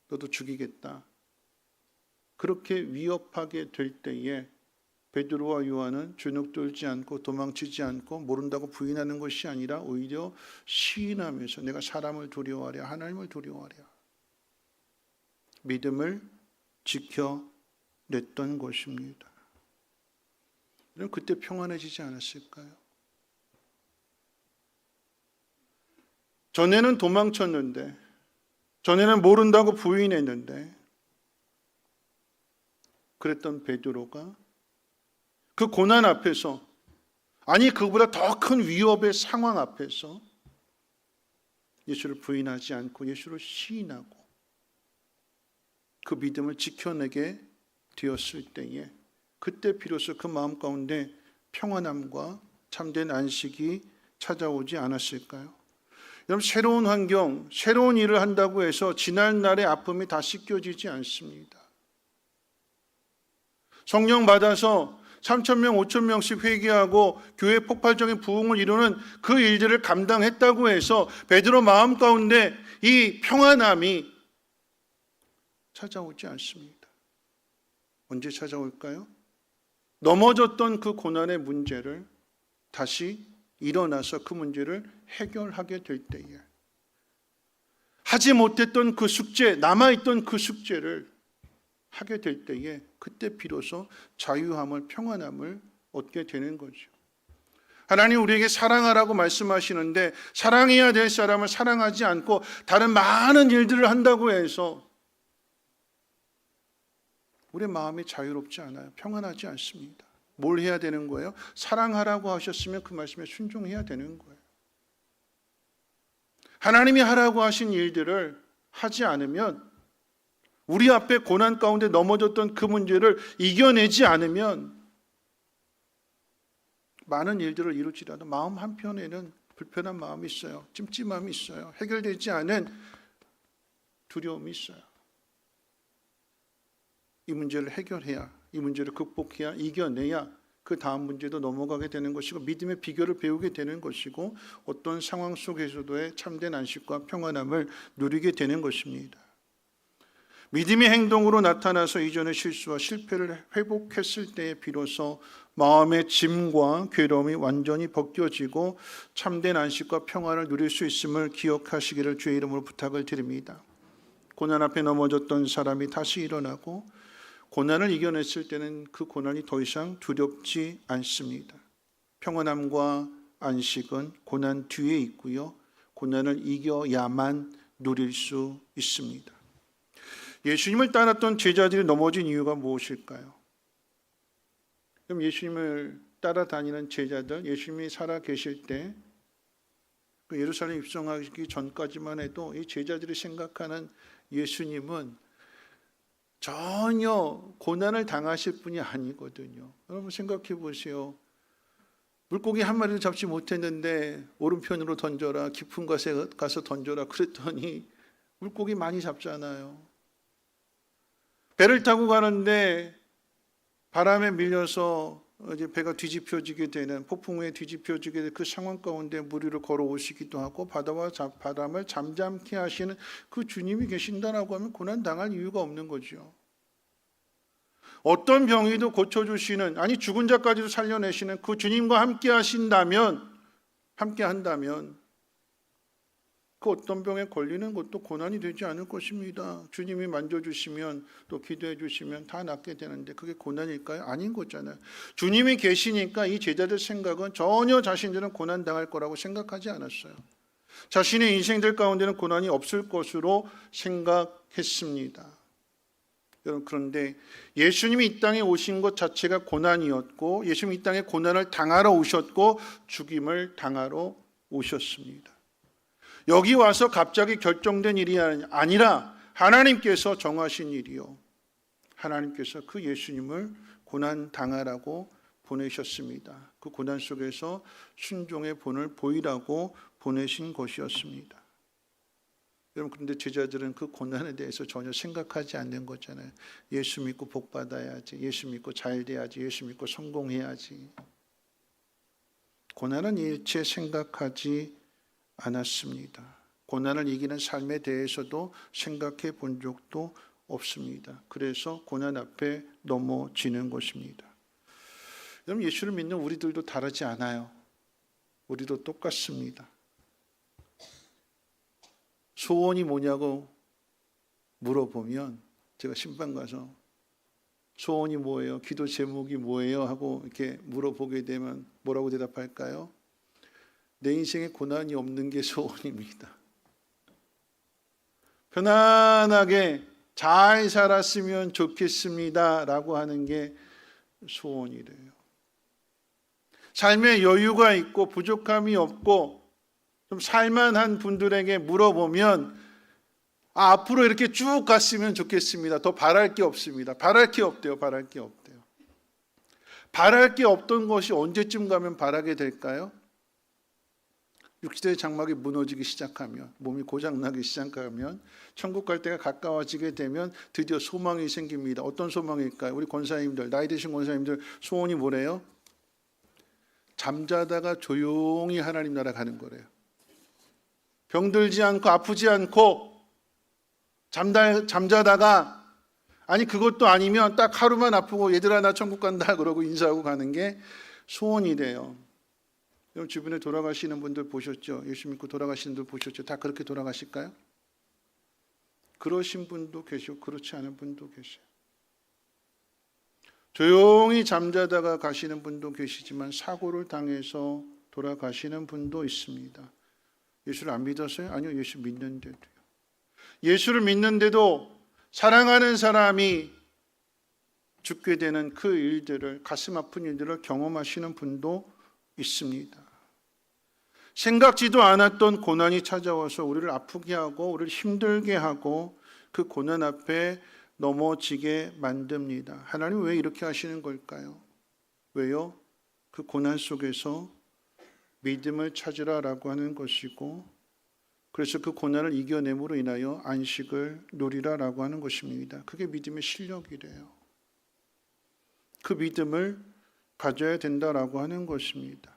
너도 죽이겠다. 그렇게 위협하게 될 때에 베드로와 요한은 주눅들지 않고 도망치지 않고 모른다고 부인하는 것이 아니라 오히려 시인하면서 내가 사람을 두려워하랴 하나님을 두려워하랴 믿음을 지켜냈던 것입니다. 그럼 그때 평안해지지 않았을까요? 전에는 도망쳤는데, 전에는 모른다고 부인했는데, 그랬던 베드로가 그 고난 앞에서, 아니 그보다 더 큰 위협의 상황 앞에서 예수를 부인하지 않고 예수를 시인하고 그 믿음을 지켜내게 되었을 때에 그때 비로소 그 마음 가운데 평안함과 참된 안식이 찾아오지 않았을까요? 여러분, 새로운 환경, 새로운 일을 한다고 해서 지난날의 아픔이 다 씻겨지지 않습니다. 성령 받아서 3,000명, 5,000명씩 회개하고 교회 폭발적인 부흥을 이루는 그 일들을 감당했다고 해서 베드로 마음 가운데 이 평안함이 찾아오지 않습니다. 언제 찾아올까요? 넘어졌던 그 고난의 문제를 다시 일어나서 그 문제를 해결하게 될 때에, 하지 못했던 그 숙제, 남아있던 그 숙제를 하게 될 때에 그때 비로소 자유함을, 평안함을 얻게 되는 거죠. 하나님 우리에게 사랑하라고 말씀하시는데 사랑해야 될 사람을 사랑하지 않고 다른 많은 일들을 한다고 해서 우리의 마음이 자유롭지 않아요. 평안하지 않습니다. 뭘 해야 되는 거예요? 사랑하라고 하셨으면 그 말씀에 순종해야 되는 거예요. 하나님이 하라고 하신 일들을 하지 않으면, 우리 앞에 고난 가운데 넘어졌던 그 문제를 이겨내지 않으면 많은 일들을 이룰지라도 마음 한편에는 불편한 마음이 있어요. 찜찜함이 있어요. 해결되지 않은 두려움이 있어요. 이 문제를 해결해야, 이 문제를 극복해야, 이겨내야 그 다음 문제도 넘어가게 되는 것이고 믿음의 비결을 배우게 되는 것이고 어떤 상황 속에서도의 참된 안식과 평안함을 누리게 되는 것입니다. 믿음의 행동으로 나타나서 이전의 실수와 실패를 회복했을 때에 비로소 마음의 짐과 괴로움이 완전히 벗겨지고 참된 안식과 평안을 누릴 수 있음을 기억하시기를 주의 이름으로 부탁을 드립니다. 고난 앞에 넘어졌던 사람이 다시 일어나고 고난을 이겨냈을 때는 그 고난이 더 이상 두렵지 않습니다. 평안함과 안식은 고난 뒤에 있고요. 고난을 이겨야만 누릴 수 있습니다. 예수님을 따랐던 제자들이 넘어진 이유가 무엇일까요? 그럼 예수님을 따라다니는 제자들, 예수님이 살아 계실 때 예루살렘 입성하기 전까지만 해도 이 제자들이 생각하는 예수님은 전혀 고난을 당하실 분이 아니거든요. 여러분 생각해 보세요. 물고기 한 마리를 잡지 못했는데 오른편으로 던져라, 깊은 곳에 가서 던져라 그랬더니 물고기 많이 잡잖아요. 배를 타고 가는데 바람에 밀려서 이제 배가 뒤집혀지게 되는, 폭풍우에 뒤집혀지게 되는 그 상황 가운데 물 위로 걸어오시기도 하고 바다와 바람을 잠잠케 하시는 그 주님이 계신다라고 하면 고난 당할 이유가 없는 거죠. 어떤 병이도 고쳐주시는, 아니 죽은 자까지도 살려내시는 그 주님과 함께 한다면 그 어떤 병에 걸리는 것도 고난이 되지 않을 것입니다. 주님이 만져주시면 또 기도해 주시면 다 낫게 되는데 그게 고난일까요? 아닌 거잖아요. 주님이 계시니까 이 제자들 생각은 전혀 자신들은 고난 당할 거라고 생각하지 않았어요. 자신의 인생들 가운데는 고난이 없을 것으로 생각했습니다. 여러분, 그런데 예수님이 이 땅에 오신 것 자체가 고난이었고, 예수님이 이 땅에 고난을 당하러 오셨고 죽임을 당하러 오셨습니다. 여기 와서 갑자기 결정된 일이 아니라 하나님께서 정하신 일이요, 하나님께서 그 예수님을 고난 당하라고 보내셨습니다. 그 고난 속에서 순종의 본을 보이라고 보내신 것이었습니다. 여러분, 그런데 제자들은 그 고난에 대해서 전혀 생각하지 않는 거잖아요. 예수 믿고 복 받아야지, 예수 믿고 잘 돼야지, 예수 믿고 성공해야지. 고난은 일체 생각하지 않았습니다. 고난을 이기는 삶에 대해서도 생각해 본 적도 없습니다. 그래서 고난 앞에 넘어지는 것입니다. 여러분, 예수를 믿는 우리들도 다르지 않아요. 우리도 똑같습니다. 소원이 뭐냐고 물어보면 제가 신방 가서 소원이 뭐예요? 기도 제목이 뭐예요? 하고 이렇게 물어보게 되면 뭐라고 대답할까요? 내 인생에 고난이 없는 게 소원입니다. 편안하게 잘 살았으면 좋겠습니다 라고 하는 게 소원이래요. 삶에 여유가 있고 부족함이 없고 좀 살만한 분들에게 물어보면 앞으로 이렇게 쭉 갔으면 좋겠습니다. 더 바랄 게 없습니다. 바랄 게 없대요. 바랄 게 없대요. 바랄 게 없던 것이 언제쯤 가면 바라게 될까요? 육체의 장막이 무너지기 시작하면, 몸이 고장나기 시작하면, 천국 갈 때가 가까워지게 되면 드디어 소망이 생깁니다. 어떤 소망일까요? 우리 권사님들, 나이 드신 권사님들 소원이 뭐래요? 잠자다가 조용히 하나님 나라 가는 거래요. 병들지 않고 아프지 않고 잠자다가, 아니 그것도 아니면 딱 하루만 아프고 얘들아 나 천국 간다 그러고 인사하고 가는 게 소원이래요. 여러분, 주변에 돌아가시는 분들 보셨죠? 예수 믿고 돌아가시는 분들 보셨죠? 다 그렇게 돌아가실까요? 그러신 분도 계시고 그렇지 않은 분도 계세요. 조용히 잠자다가 가시는 분도 계시지만 사고를 당해서 돌아가시는 분도 있습니다. 예수를 안 믿었어요? 아니요, 예수 믿는데도요. 예수를 믿는데도 사랑하는 사람이 죽게 되는 그 일들을, 가슴 아픈 일들을 경험하시는 분도 있습니다. 생각지도 않았던 고난이 찾아와서 우리를 아프게 하고 우리를 힘들게 하고 그 고난 앞에 넘어지게 만듭니다. 하나님 왜 이렇게 하시는 걸까요? 왜요? 그 고난 속에서 믿음을 찾으라라고 하는 것이고, 그래서 그 고난을 이겨냄으로 인하여 안식을 누리라라고 하는 것입니다. 그게 믿음의 실력이래요. 그 믿음을 가져야 된다라고 하는 것입니다.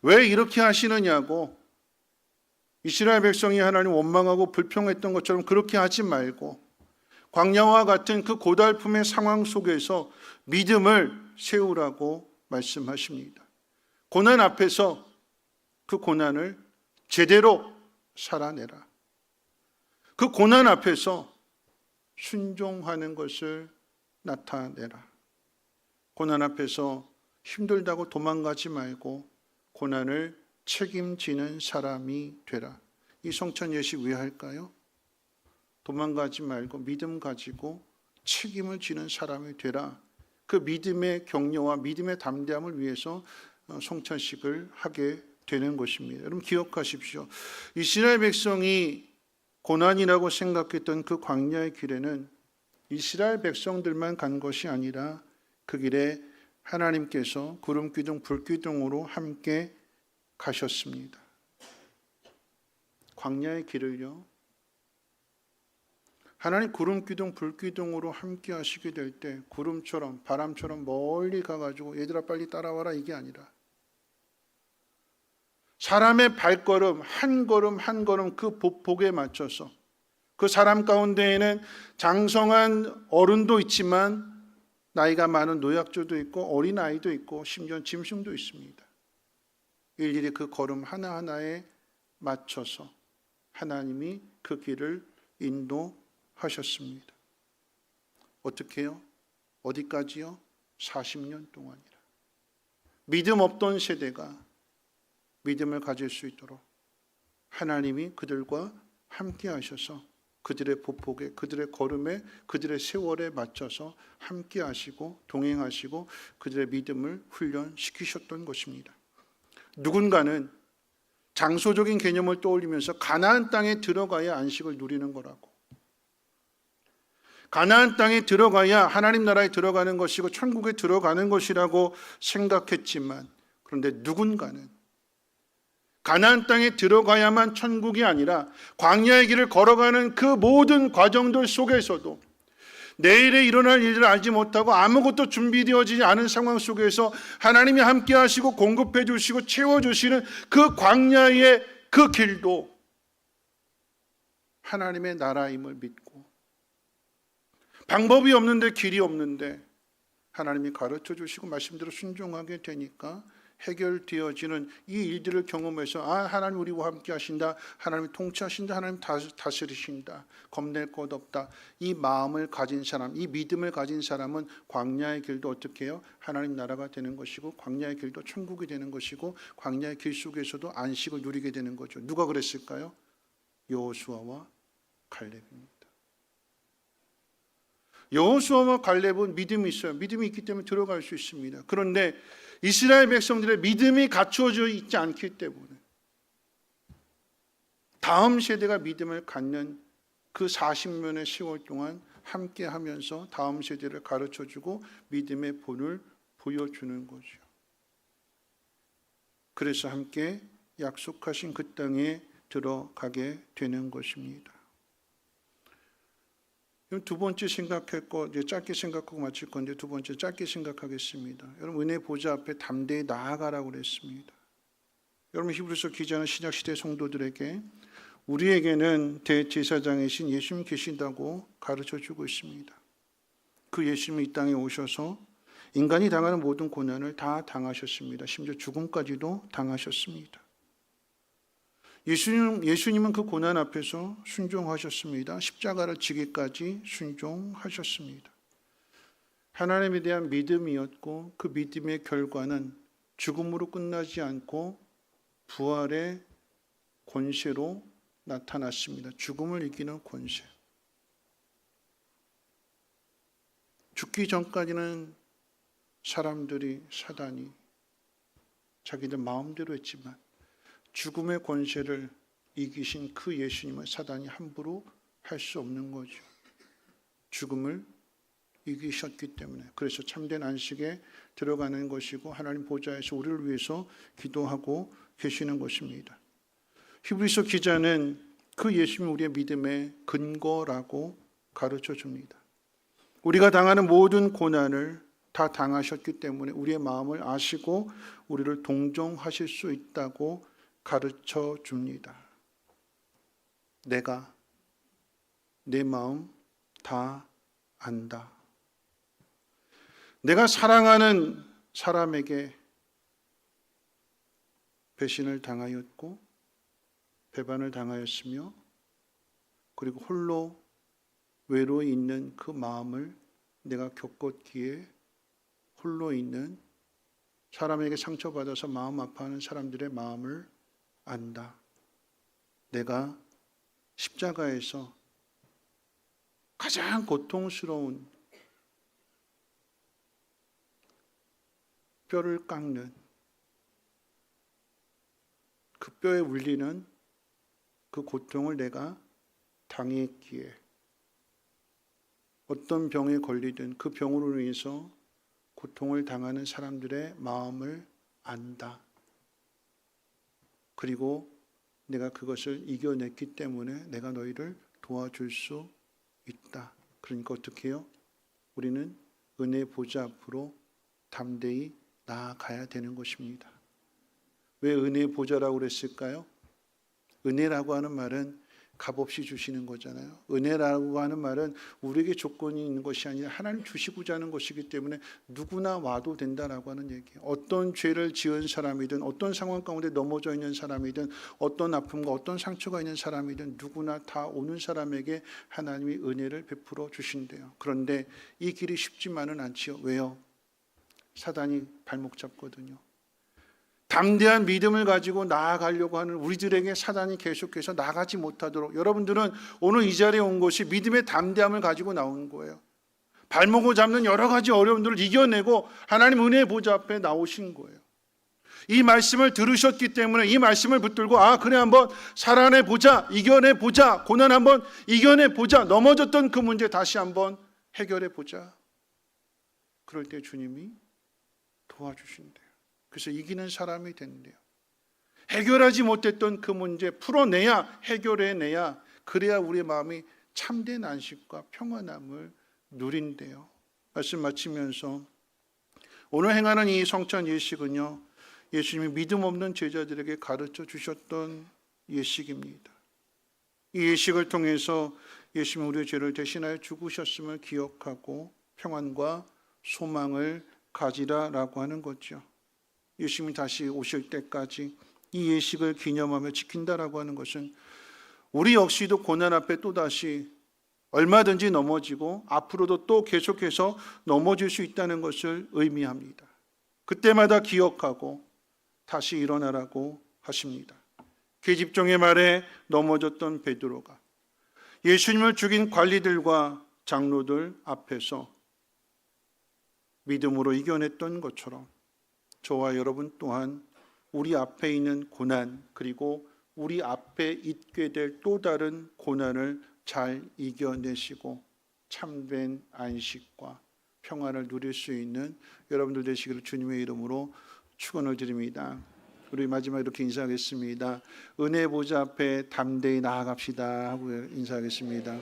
왜 이렇게 하시느냐고, 이스라엘 백성이 하나님 원망하고 불평했던 것처럼 그렇게 하지 말고 광야와 같은 그 고달픔의 상황 속에서 믿음을 세우라고 말씀하십니다. 고난 앞에서 그 고난을 제대로 살아내라. 그 고난 앞에서 순종하는 것을 나타내라. 고난 앞에서 힘들다고 도망가지 말고 고난을 책임지는 사람이 되라. 이 성찬 예식 왜 할까요? 도망가지 말고 믿음 가지고 책임을 지는 사람이 되라. 그 믿음의 격려와 믿음의 담대함을 위해서 성찬식을 하게 되는 것입니다. 여러분 기억하십시오. 이스라엘 백성이 고난이라고 생각했던 그 광야의 길에는 이스라엘 백성들만 간 것이 아니라 그 길에 하나님께서 구름 기둥 불 기둥으로 함께 가셨습니다. 광야의 길을요, 하나님 구름 기둥 불 기둥으로 함께 하시게 될 때 구름처럼 바람처럼 멀리 가가지고 얘들아 빨리 따라와라 이게 아니라 사람의 발걸음 한 걸음 한 걸음 그 보폭에 맞춰서 그 사람 가운데에는 장성한 어른도 있지만 나이가 많은 노약자도 있고 어린아이도 있고 심지어 짐승도 있습니다. 일일이 그 걸음 하나하나에 맞춰서 하나님이 그 길을 인도하셨습니다. 어떻게 해요? 어디까지요? 40년 동안이라. 믿음 없던 세대가 믿음을 가질 수 있도록 하나님이 그들과 함께 하셔서 그들의 보폭에, 그들의 걸음에, 그들의 세월에 맞춰서 함께 하시고 동행하시고 그들의 믿음을 훈련시키셨던 것입니다. 누군가는 장소적인 개념을 떠올리면서 가나안 땅에 들어가야 안식을 누리는 거라고, 가나안 땅에 들어가야 하나님 나라에 들어가는 것이고 천국에 들어가는 것이라고 생각했지만, 그런데 누군가는 가나안 땅에 들어가야만 천국이 아니라 광야의 길을 걸어가는 그 모든 과정들 속에서도 내일에 일어날 일을 알지 못하고 아무것도 준비되어지지 않은 상황 속에서 하나님이 함께 하시고 공급해 주시고 채워주시는 그 광야의 그 길도 하나님의 나라임을 믿고, 방법이 없는데 길이 없는데 하나님이 가르쳐 주시고 말씀대로 순종하게 되니까 해결되어지는 이 일들을 경험해서 하나님 우리와 함께 하신다, 하나님이 통치하신다, 하나님 다스리신다, 겁낼 것 없다, 이 마음을 가진 사람, 이 믿음을 가진 사람은 광야의 길도 어떻게 해요? 하나님 나라가 되는 것이고 광야의 길도 천국이 되는 것이고 광야의 길 속에서도 안식을 누리게 되는 거죠. 누가 그랬을까요? 여호수아와 갈렙입니다. 여호수아와 갈렙은 믿음이 있어요. 믿음이 있기 때문에 들어갈 수 있습니다. 그런데 이스라엘 백성들의 믿음이 갖추어져 있지 않기 때문에 다음 세대가 믿음을 갖는 그 40년의 세월 동안 함께 하면서 다음 세대를 가르쳐주고 믿음의 본을 보여주는 거죠. 그래서 함께 약속하신 그 땅에 들어가게 되는 것입니다. 두 번째 생각할 거, 이제 짧게 생각하고 마칠 건데 두 번째 짧게 생각하겠습니다. 여러분 은혜 보좌 앞에 담대히 나아가라고 그랬습니다. 여러분 히브리서 기자는 신약시대 성도들에게 우리에게는 대제사장이신 예수님 계신다고 가르쳐주고 있습니다. 그 예수님이 이 땅에 오셔서 인간이 당하는 모든 고난을 다 당하셨습니다. 심지어 죽음까지도 당하셨습니다. 예수님은 그 고난 앞에서 순종하셨습니다. 십자가를 지기까지 순종하셨습니다. 하나님에 대한 믿음이었고 그 믿음의 결과는 죽음으로 끝나지 않고 부활의 권세로 나타났습니다. 죽음을 이기는 권세. 죽기 전까지는 사람들이, 사단이 자기들 마음대로 했지만 죽음의 권세를 이기신 그 예수님을 사단이 함부로 할 수 없는 거죠. 죽음을 이기셨기 때문에. 그래서 참된 안식에 들어가는 것이고 하나님 보좌에서 우리를 위해서 기도하고 계시는 것입니다. 히브리서 기자는 그 예수님이 우리의 믿음의 근거라고 가르쳐 줍니다. 우리가 당하는 모든 고난을 다 당하셨기 때문에 우리의 마음을 아시고 우리를 동정하실 수 있다고 가르쳐 줍니다. 내가 내 마음 다 안다. 내가 사랑하는 사람에게 배신을 당하였고 배반을 당하였으며 그리고 홀로 외로이 있는 그 마음을 내가 겪었기에 홀로 있는 사람에게 상처받아서 마음 아파하는 사람들의 마음을 안다. 내가 십자가에서 가장 고통스러운 뼈를 깎는 그 뼈에 울리는 그 고통을 내가 당했기에 어떤 병에 걸리든 그 병으로 인해서 고통을 당하는 사람들의 마음을 안다. 그리고 내가 그것을 이겨냈기 때문에 내가 너희를 도와줄 수 있다. 그러니까 어떻게 해요? 우리는 은혜 보좌 앞으로 담대히 나아가야 되는 것입니다. 왜 은혜 보좌라고 그랬을까요? 은혜라고 하는 말은 값없이 주시는 거잖아요. 은혜라고 하는 말은 우리에게 조건이 있는 것이 아니라 하나님 주시고자 하는 것이기 때문에 누구나 와도 된다라고 하는 얘기예요. 어떤 죄를 지은 사람이든 어떤 상황 가운데 넘어져 있는 사람이든 어떤 아픔과 어떤 상처가 있는 사람이든 누구나 다 오는 사람에게 하나님이 은혜를 베풀어 주신대요. 그런데 이 길이 쉽지만은 않지요. 왜요? 사단이 발목 잡거든요. 담대한 믿음을 가지고 나아가려고 하는 우리들에게 사단이 계속해서 나가지 못하도록, 여러분들은 오늘 이 자리에 온 것이 믿음의 담대함을 가지고 나온 거예요. 발목을 잡는 여러 가지 어려움들을 이겨내고 하나님 은혜의 보좌 앞에 나오신 거예요. 이 말씀을 들으셨기 때문에 이 말씀을 붙들고 그래 한번 살아내보자, 이겨내보자, 고난 한번 이겨내보자, 넘어졌던 그 문제 다시 한번 해결해보자. 그럴 때 주님이 도와주신대요. 그래서 이기는 사람이 된대요. 해결하지 못했던 그 문제 풀어내야, 해결해내야, 그래야 우리의 마음이 참된 안식과 평안함을 누린대요. 말씀 마치면서 오늘 행하는 이 성찬 예식은요, 예수님이 믿음 없는 제자들에게 가르쳐 주셨던 예식입니다. 이 예식을 통해서 예수님이 우리의 죄를 대신하여 죽으셨음을 기억하고 평안과 소망을 가지라라고 하는 거죠. 예수님이 다시 오실 때까지 이 예식을 기념하며 지킨다라고 하는 것은 우리 역시도 고난 앞에 또다시 얼마든지 넘어지고 앞으로도 또 계속해서 넘어질 수 있다는 것을 의미합니다. 그때마다 기억하고 다시 일어나라고 하십니다. 계집종의 말에 넘어졌던 베드로가 예수님을 죽인 관리들과 장로들 앞에서 믿음으로 이겨냈던 것처럼 저와 여러분 또한 우리 앞에 있는 고난, 그리고 우리 앞에 있게 될 또 다른 고난을 잘 이겨내시고 참된 안식과 평안을 누릴 수 있는 여러분들 되시기를 주님의 이름으로 축원을 드립니다. 우리 마지막 이렇게 인사하겠습니다. 은혜 보좌 앞에 담대히 나아갑시다 하고 인사하겠습니다.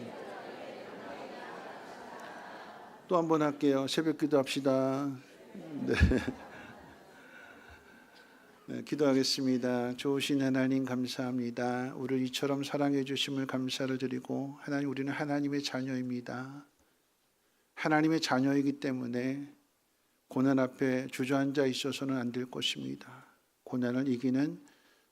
또 한 번 할게요. 새벽 기도합시다. 네, 기도하겠습니다. 좋으신 하나님 감사합니다. 우리를 이처럼 사랑해 주심을 감사를 드리고, 하나님, 우리는 하나님의 자녀입니다. 하나님의 자녀이기 때문에 고난 앞에 주저앉아 있어서는 안 될 것입니다. 고난을 이기는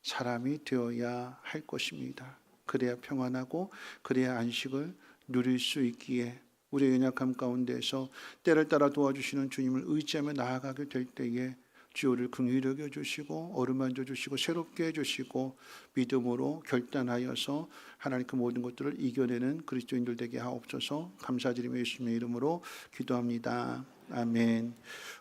사람이 되어야 할 것입니다. 그래야 평안하고 그래야 안식을 누릴 수 있기에 우리의 연약함 가운데서 때를 따라 도와주시는 주님을 의지하며 나아가게 될 때에 주를 긍휼히 여겨 주시고 어루만져 주시고 새롭게 해주시고 믿음으로 결단하여서 하나님 그 모든 것들을 이겨내는 그리스도인들 되게 하옵소서. 감사드리며 예수님의 이름으로 기도합니다. 아멘.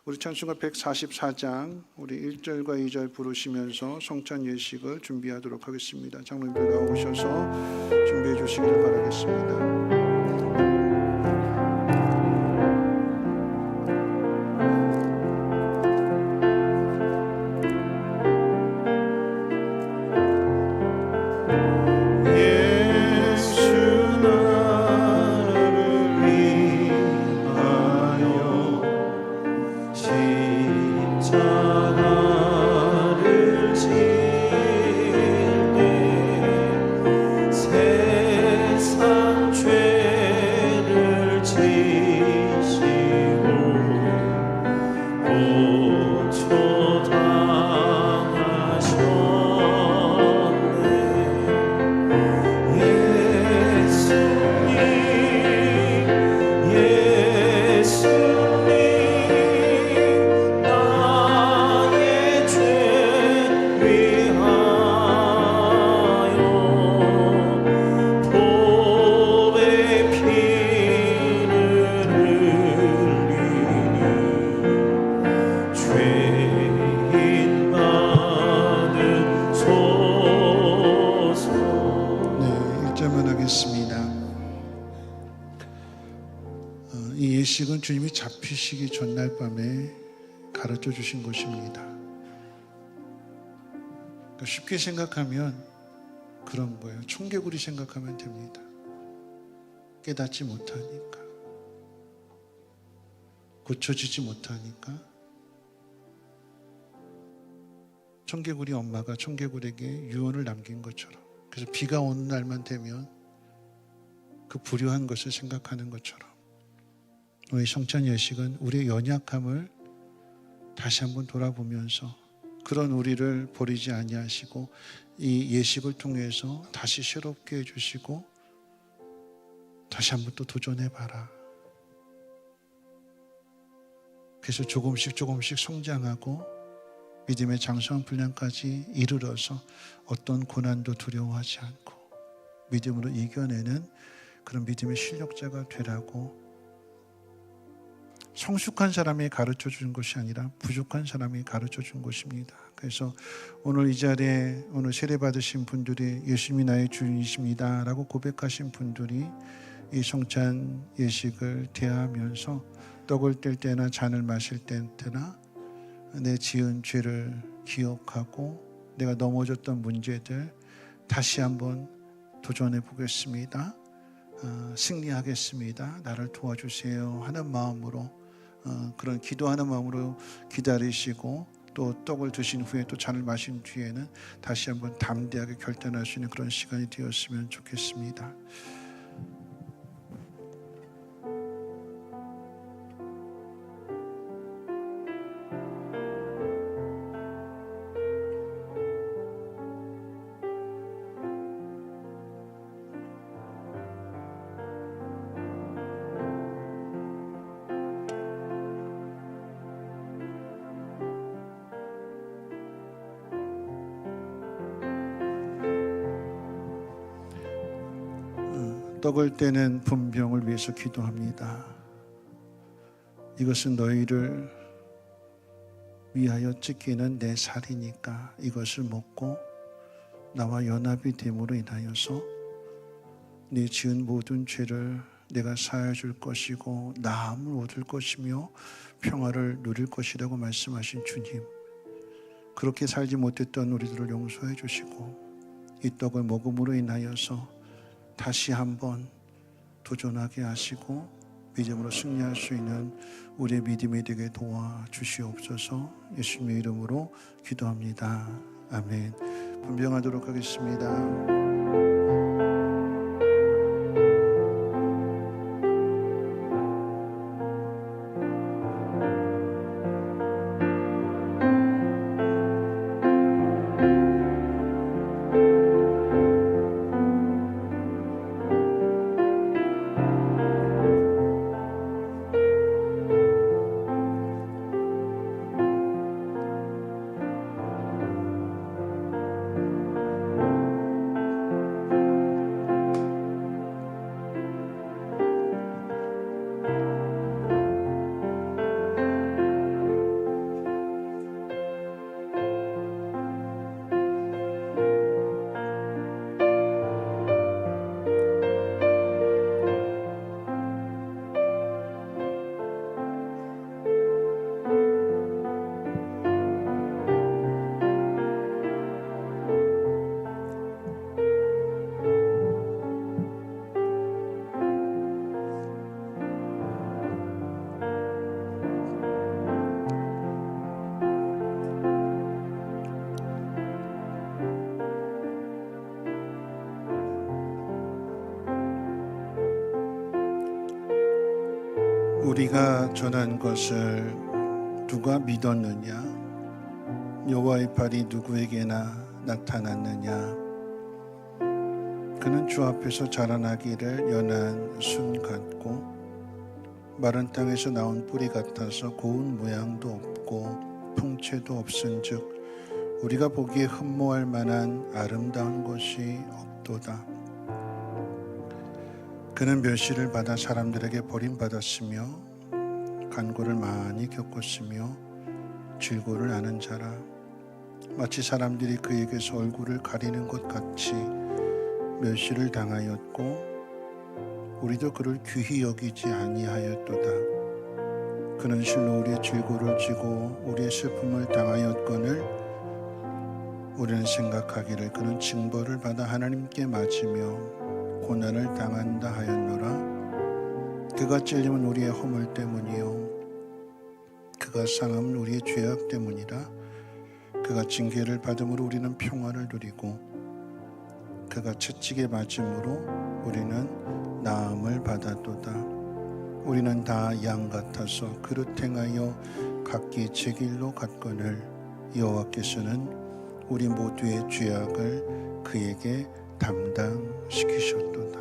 우리 찬송가 144장 우리 1절과 2절 부르시면서 성찬 예식을 준비하도록 하겠습니다. 장로님들 나오셔서 준비해 주시기를 바라겠습니다. 기도하겠습니다. 이 예식은 주님이 잡히시기 전날 밤에 가르쳐 주신 것입니다. 그러니까 쉽게 생각하면 그런 거예요. 청개구리 생각하면 됩니다. 깨닫지 못하니까, 고쳐지지 못하니까. 청개구리 엄마가 청개구리에게 유언을 남긴 것처럼, 그래서 비가 오는 날만 되면 그 불효한 것을 생각하는 것처럼, 우리 성찬 예식은 우리의 연약함을 다시 한번 돌아보면서 그런 우리를 버리지 아니하시고 이 예식을 통해서 다시 새롭게 해주시고 다시 한번 또 도전해봐라. 그래서 조금씩 성장하고 믿음의 장성한 분량까지 이르러서 어떤 고난도 두려워하지 않고 믿음으로 이겨내는 그런 믿음의 실력자가 되라고, 성숙한 사람이 가르쳐 준 것이 아니라 부족한 사람이 가르쳐 준 것입니다. 그래서 오늘 이 자리에 오늘 세례 받으신 분들이 예수님이 나의 주인이십니다 라고 고백하신 분들이 이 성찬 예식을 대하면서 떡을 뗄 때나 잔을 마실 때나 내 지은 죄를 기억하고 내가 넘어졌던 문제들 다시 한번 도전해 보겠습니다. 승리하겠습니다. 나를 도와주세요 하는 마음으로, 그런 기도하는 마음으로 기다리시고 또 떡을 드신 후에 또 잔을 마신 뒤에는 다시 한번 담대하게 결단할 수 있는 그런 시간이 되었으면 좋겠습니다. 떡을 떼는 분병을 위해서 기도합니다. 이것은 너희를 위하여 찢기는 내 살이니까 이것을 먹고 나와 연합이 됨으로 인하여서 네 지은 모든 죄를 내가 사하여 줄 것이고 나음을 얻을 것이며 평화를 누릴 것이라고 말씀하신 주님, 그렇게 살지 못했던 우리들을 용서해 주시고 이 떡을 먹음으로 인하여서 다시 한번 도전하게 하시고 믿음으로 승리할 수 있는 우리의 믿음이 되게 도와주시옵소서. 예수님의 이름으로 기도합니다. 아멘. 분병하도록 하겠습니다. 우리가 전한 것을 누가 믿었느냐? 여호와의 팔이 누구에게나 나타났느냐? 그는 주 앞에서 자라나기를 연한 순 같고 마른 땅에서 나온 뿌리 같아서 고운 모양도 없고 풍채도 없은즉 우리가 보기에 흠모할 만한 아름다운 것이 없도다. 그는 멸시를 받아 사람들에게 버림받았으며 간고를 많이 겪었으며 질고를 아는 자라. 마치 사람들이 그에게서 얼굴을 가리는 것 같이 멸시를 당하였고 우리도 그를 귀히 여기지 아니하였도다. 그는 실로 우리의 질고를 지고 우리의 슬픔을 당하였거늘 우리는 생각하기를 그는 징벌을 받아 하나님께 맞으며 고난을 당한다 하였노라. 그가 찔림은 우리의 허물 때문이요 그가 상함은 우리의 죄악 때문이라. 그가 징계를 받음으로 우리는 평화를 누리고 그가 채찍에 맞음으로 우리는 나음을 받았도다. 우리는 다 양 같아서 그릇 행하여 각기 제 길로 갔거늘 여호와께서는 우리 모두의 죄악을 그에게 담당시키셨도다.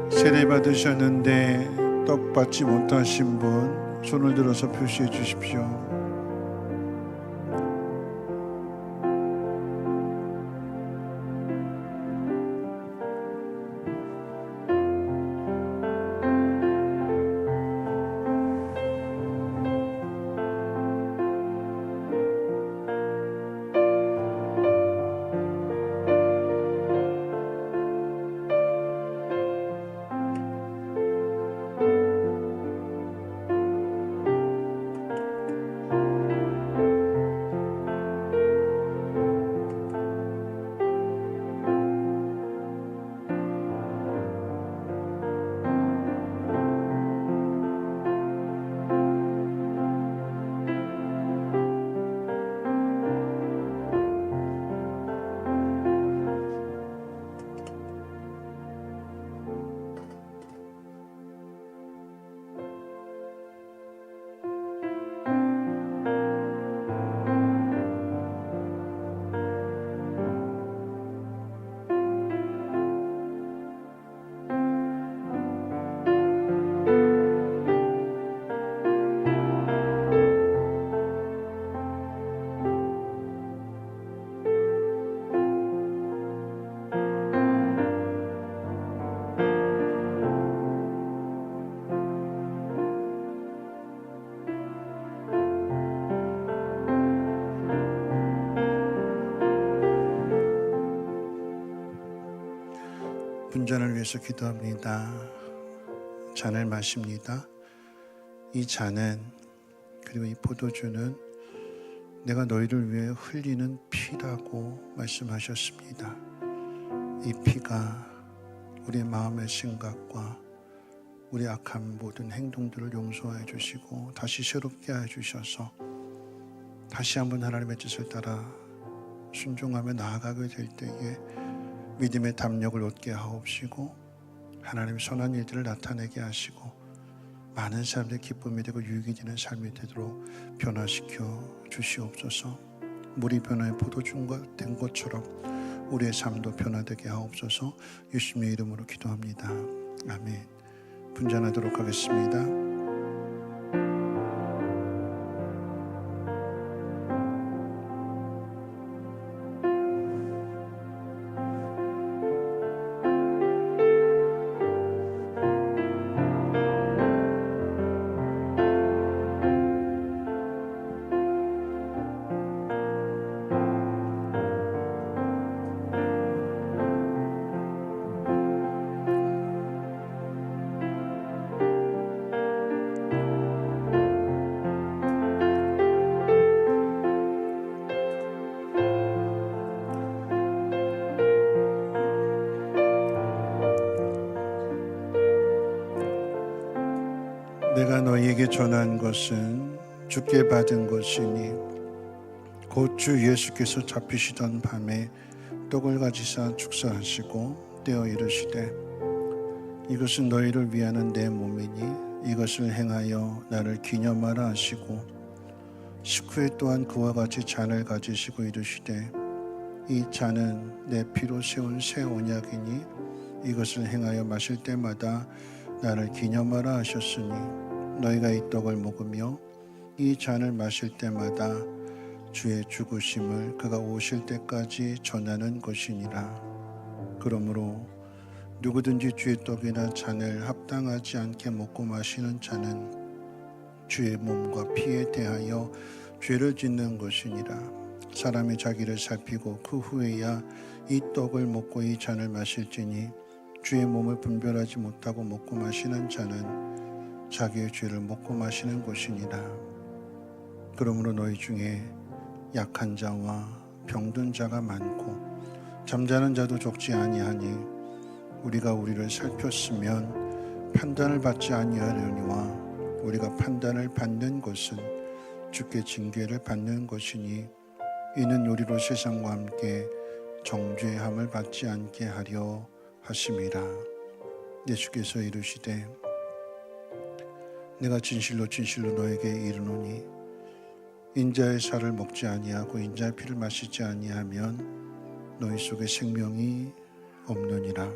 세례 받으셨는데 떡 받지 못하신 분 손을 들어서 표시해 주십시오. 분전을 위해서 기도합니다. 잔을 마십니다. 이 잔은 그리고 이 포도주는 내가 너희를 위해 흘리는 피라고 말씀하셨습니다. 이 피가 우리의 마음의 생각과 우리 악한 모든 행동들을 용서해 주시고 다시 새롭게 해 주셔서 다시 한번 하나님의 뜻을 따라 순종하며 나아가게 될 때에 믿음의 담력을 얻게 하옵시고 하나님의 선한 일들을 나타내게 하시고 많은 사람들의 기쁨이 되고 유익이 되는 삶이 되도록 변화시켜 주시옵소서. 물이 변화해 포도주가 된 것처럼 우리의 삶도 변화되게 하옵소서. 예수님의 이름으로 기도합니다. 아멘. 분전하도록 하겠습니다. 내가 너희에게 전한 것은 주께 받은 것이니 곧 주 예수께서 잡히시던 밤에 떡을 가지사 축사하시고 떼어 이르시되 이것은 너희를 위하는 내 몸이니 이것을 행하여 나를 기념하라 하시고 식후에 또한 그와 같이 잔을 가지시고 이르시되 이 잔은 내 피로 세운 새 언약이니 이것을 행하여 마실 때마다 나를 기념하라 하셨으니 너희가 이 떡을 먹으며 이 잔을 마실 때마다 주의 죽으심을 그가 오실 때까지 전하는 것이니라. 그러므로 누구든지 주의 떡이나 잔을 합당하지 않게 먹고 마시는 자는 주의 몸과 피에 대하여 죄를 짓는 것이니라. 사람이 자기를 살피고 그 후에야 이 떡을 먹고 이 잔을 마실지니 주의 몸을 분별하지 못하고 먹고 마시는 자는 자기의 죄를 먹고 마시는 것이니라. 그러므로 너희 중에 약한 자와 병든 자가 많고 잠자는 자도 적지 아니하니 우리가 우리를 살폈으면 판단을 받지 아니하려니와 우리가 판단을 받는 것은 주께 징계를 받는 것이니 이는 우리로 세상과 함께 정죄함을 받지 않게 하려 하심이라. 예수께서 이르시되 내가 진실로 진실로 너에게 이르노니 인자의 살을 먹지 아니하고 인자의 피를 마시지 아니하면 너희 속에 생명이 없느니라.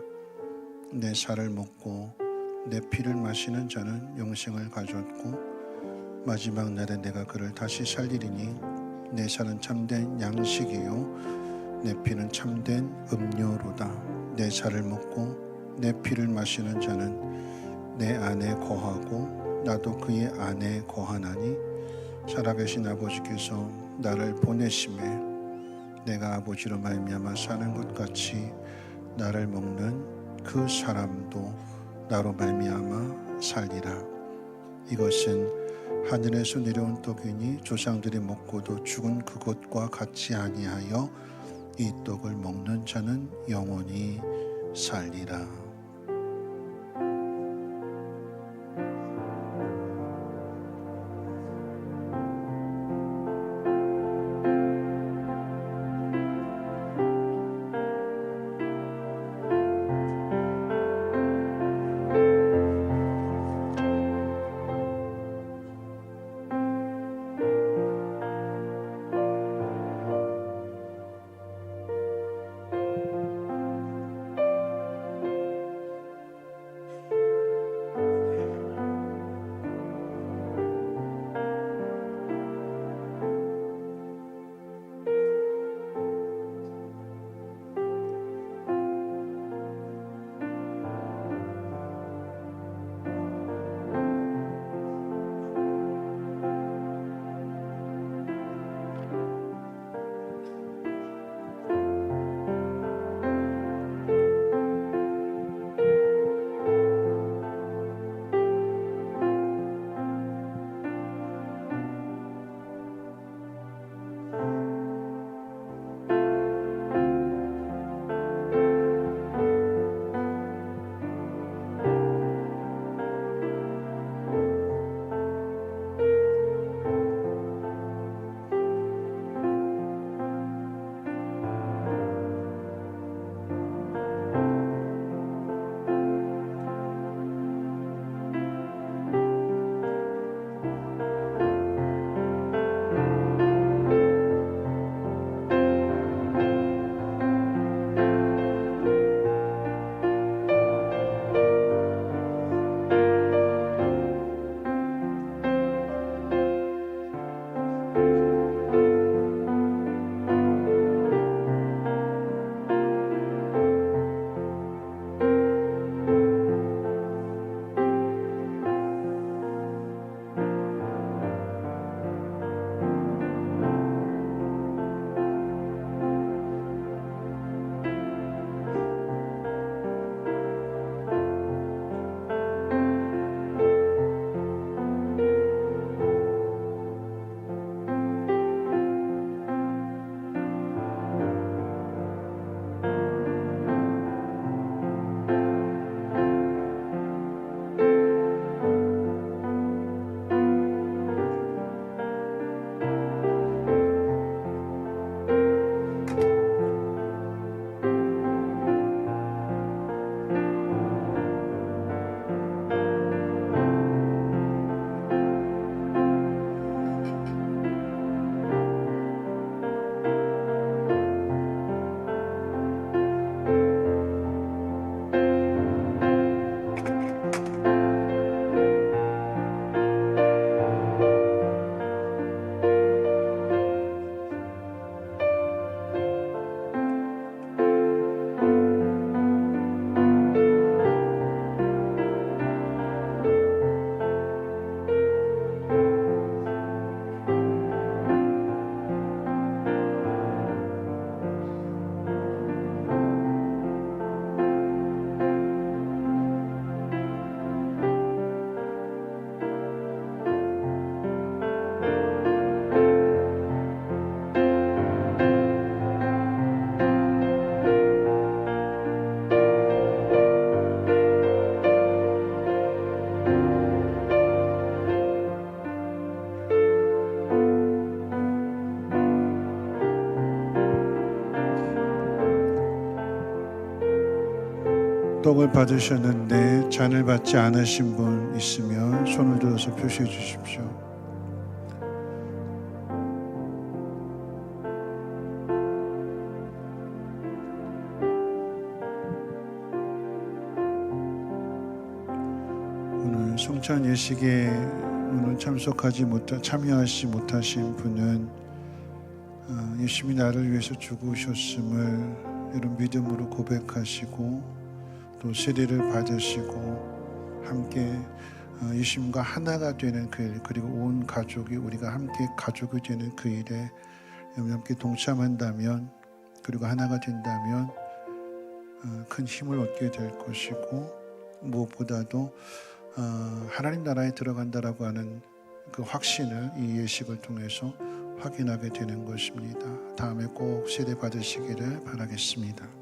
내 살을 먹고 내 피를 마시는 자는 영생을 가졌고 마지막 날에 내가 그를 다시 살리리니 내 살은 참된 양식이요 내 피는 참된 음료로다. 내 살을 먹고 내 피를 마시는 자는 내 안에 거하고 나도 그의 안에 거하나니 살아계신 아버지께서 나를 보내심에 내가 아버지로 말미암아 사는 것 같이 나를 먹는 그 사람도 나로 말미암아 살리라. 이것은 하늘에서 내려온 떡이니 조상들이 먹고도 죽은 그것과 같이 아니하여 이 떡을 먹는 자는 영원히 살리라. 축복을 받으셨는데 잔을 받지 않으신 분 있으면 손을 들어서 표시해 주십시오. 오늘 성찬 예식에 오늘 참여하지 못하신 분은 예수님이 나를 위해서 죽으셨음을 이런 믿음으로 고백하시고 또 세례를 받으시고 함께 예수님과 하나가 되는 그 일, 그리고 온 가족이 우리가 함께 가족이 되는 그 일에 함께 동참한다면, 그리고 하나가 된다면 큰 힘을 얻게 될 것이고, 무엇보다도 하나님 나라에 들어간다라고 하는 그 확신을 이 예식을 통해서 확인하게 되는 것입니다. 다음에 꼭 세례 받으시기를 바라겠습니다.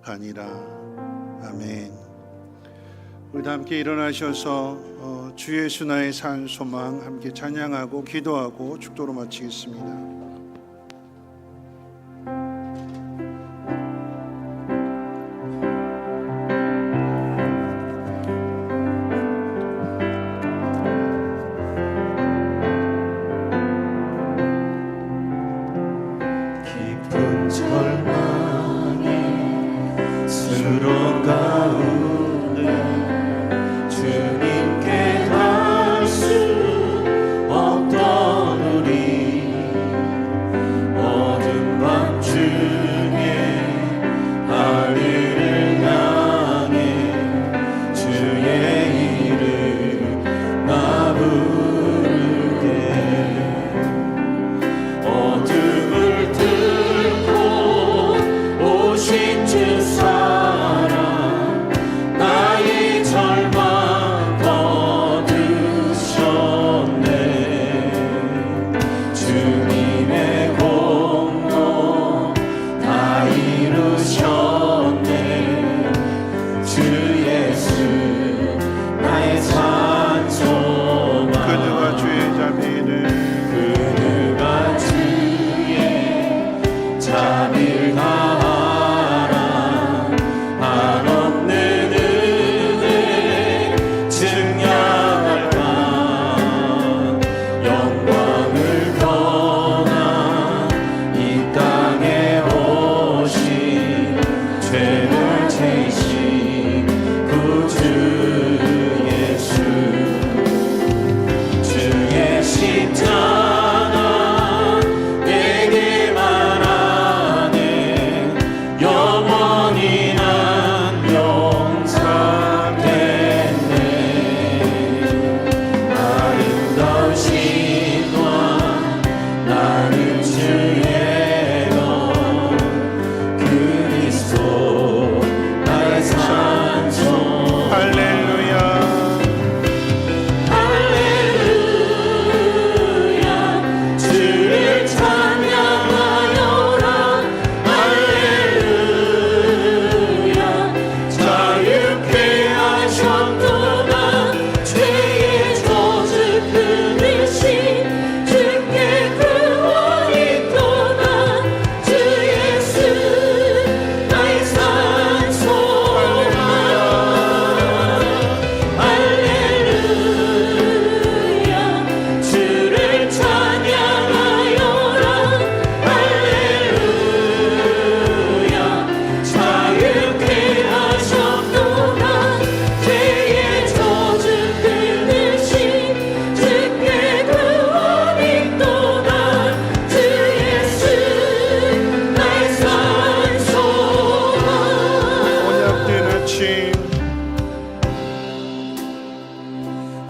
아니라. 아멘. 우리 다 함께 일어나셔서 주 예수 나의 산 소망 함께 찬양하고 기도하고 축도로 마치겠습니다. 깊은 절망에 스스로 가운데 주님께 갈 수 없던 우리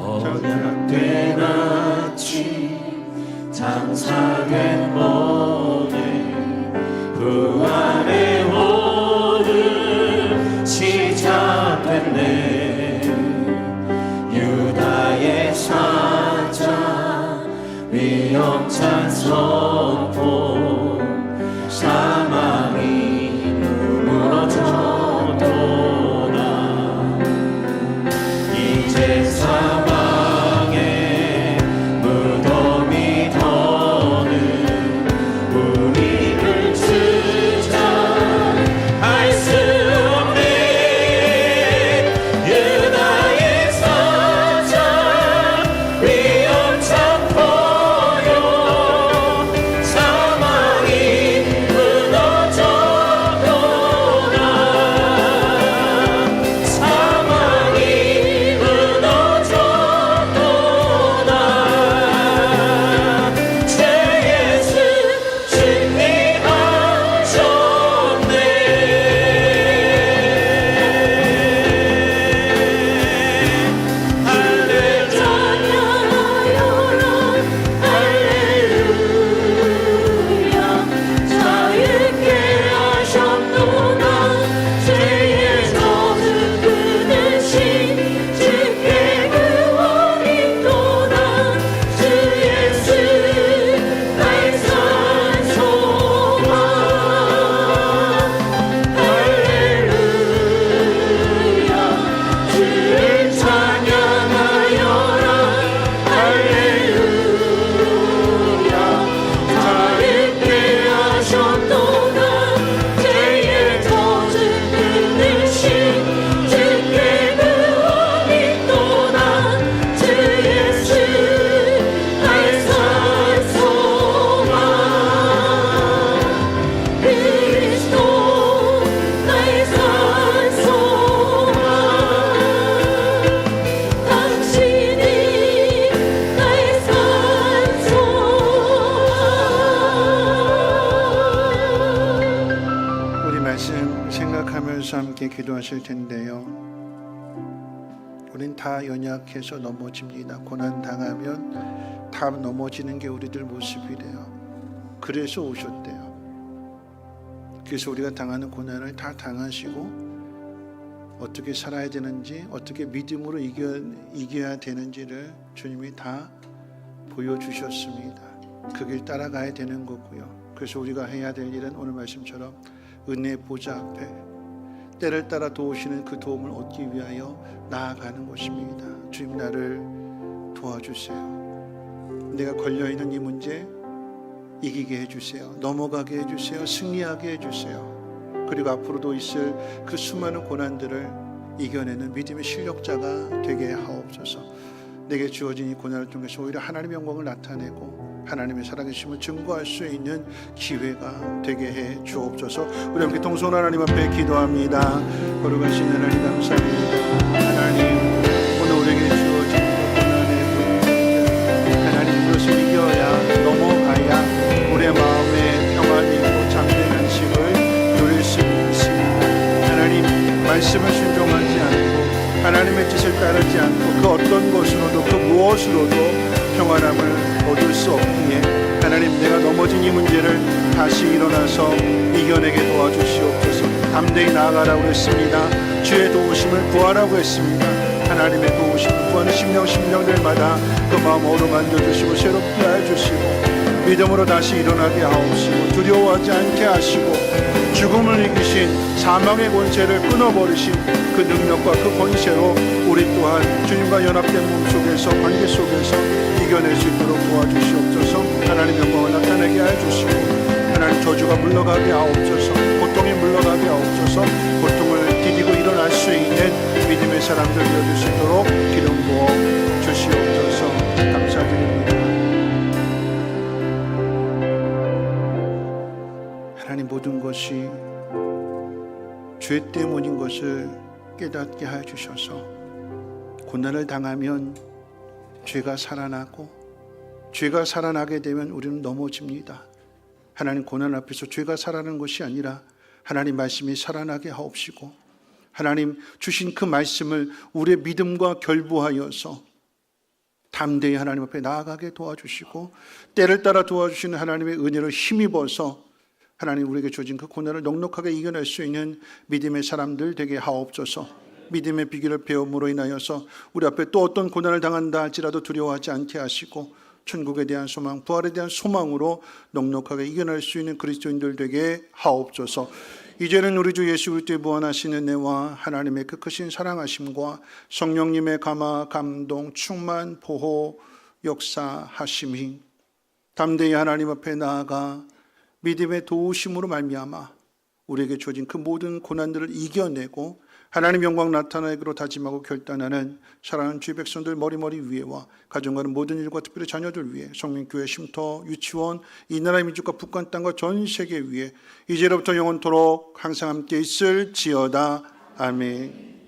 언약된 아침 장사된 오늘 부활의 오늘 시작됐네. 유다의 사자 위험찬 선포 사망이 무너졌도다. 이제 사망의 무덤이 더는 우리를 주장할 수 없네. 유다의 사자 위험찬 포효 사망이 무너졌도다. 사망이 무너졌도다. 주 예수 승리하셨네. 할렐루야 자유케 하셨도다. 죄의 젖을 끊으신 주께 구원이 있도다. 주 예수 나의 산 소망. 할렐루야 주를 찬양하여라. 할렐루야 자유케 하셨도다. 죄의 젖을 끊으신 주께 구원이 있도다. 주 예수 나의 산 소망. 그리스도 나의 산 소망. 당신이 나의 산 소망. 우리 말씀 생각하면서 함께 기도하실 텐데요. 우린 다 연약해서 넘어집니다. 고난 당하면 다 넘어지는 게 우리들 모습이래요. 그래서 오셨대요. 그래서 우리가 당하는 고난을 다 당하시고 어떻게 살아야 되는지, 어떻게 믿음으로 이겨야 되는지를 주님이 다 보여주셨습니다. 그 길 따라가야 되는 거고요. 그래서 우리가 해야 될 일은 오늘 말씀처럼 은혜 보좌 앞에 때를 따라 도우시는 그 도움을 얻기 위하여 나아가는 것입니다. 주님 나를 도와주세요. 내가 걸려있는 이 문제 이기게 해주세요. 넘어가게 해주세요. 승리하게 해주세요. 그리고 앞으로도 있을 그 수많은 고난들을 이겨내는 믿음의 실력자가 되게 하옵소서. 내게 주어진 이 고난을 통해서 오히려 하나님의 영광을 나타내고 하나님의 살아계심을 증거할 수 있는 기회가 되게 해 주옵소서. 우리 함께 동선 하나님 앞에 기도합니다. 거룩하신 하나님 감사합니다. 하나님 오늘 우리에게 주어진 고난의 문제 하나님 그것을 이겨야 넘어가야 우리의 마음에 평안이 있고 잠든 안식을 누릴 수 있습니다. 하나님 말씀을 순종하지 않고 하나님의 뜻을 따르지 않고 그 어떤 것으로도 그 무엇으로도 평안함을 얻을 수 없기에 하나님 내가 넘어진 이 문제를 다시 일어나서 이겨내게 도와주시옵소서. 담대히 나아가라고 했습니다. 주의 도우심을 구하라고 했습니다. 하나님의 도우심을 구하는 심령들마다 그 마음 어루만져 주시고 새롭게 해주시고 믿음으로 다시 일어나게 하옵시고 두려워하지 않게 하시고 죽음을 이기신 사망의 권세를 끊어버리신 그 능력과 그 권세로 우리 또한 주님과 연합된 몸 속에서 관계 속에서 이겨낼 수 있도록 도와주시옵소서. 하나님 영광을 나타내게 해주시고 하나님 저주가 물러가게 하옵소서. 고통이 물러가게 하옵소서. 고통을 디디고 일어날 수 있는 믿음의 사람들 되어줄 수 있도록 기름 부어 주시옵소서. 감사드립니다. 하나님 모든 것이 죄 때문인 것을 깨닫게 하여 주셔서 고난을 당하면 죄가 살아나고 죄가 살아나게 되면 우리는 넘어집니다. 하나님 고난 앞에서 죄가 살아나는 것이 아니라 하나님 말씀이 살아나게 하옵시고 하나님 주신 그 말씀을 우리의 믿음과 결부하여서 담대히 하나님 앞에 나아가게 도와주시고 때를 따라 도와주시는 하나님의 은혜로 힘입어서 하나님 우리에게 주어진 그 고난을 넉넉하게 이겨낼 수 있는 믿음의 사람들 되게 하옵소서. 믿음의 비결을 배움으로 인하여서 우리 앞에 또 어떤 고난을 당한다 할지라도 두려워하지 않게 하시고 천국에 대한 소망, 부활에 대한 소망으로 넉넉하게 이겨낼 수 있는 그리스도인들 되게 하옵소서. 이제는 우리 주 예수 그리스도의 무한하신 은혜와 하나님의 그 크신 사랑하심과 성령님의 감화, 감동, 충만, 보호, 역사하심이 담대히 하나님 앞에 나아가 믿음의 도우심으로 말미암아 우리에게 주어진 그 모든 고난들을 이겨내고 하나님 영광 나타나기로 다짐하고 결단하는 사랑하는 주의 백성들 머리머리 위에와 가정과는 모든 일과 특별히 자녀들 위해 성민교회 쉼터 유치원 이 나라의 민족과 북한 땅과 전 세계 위에 이제로부터 영원토록 항상 함께 있을지어다. 아멘.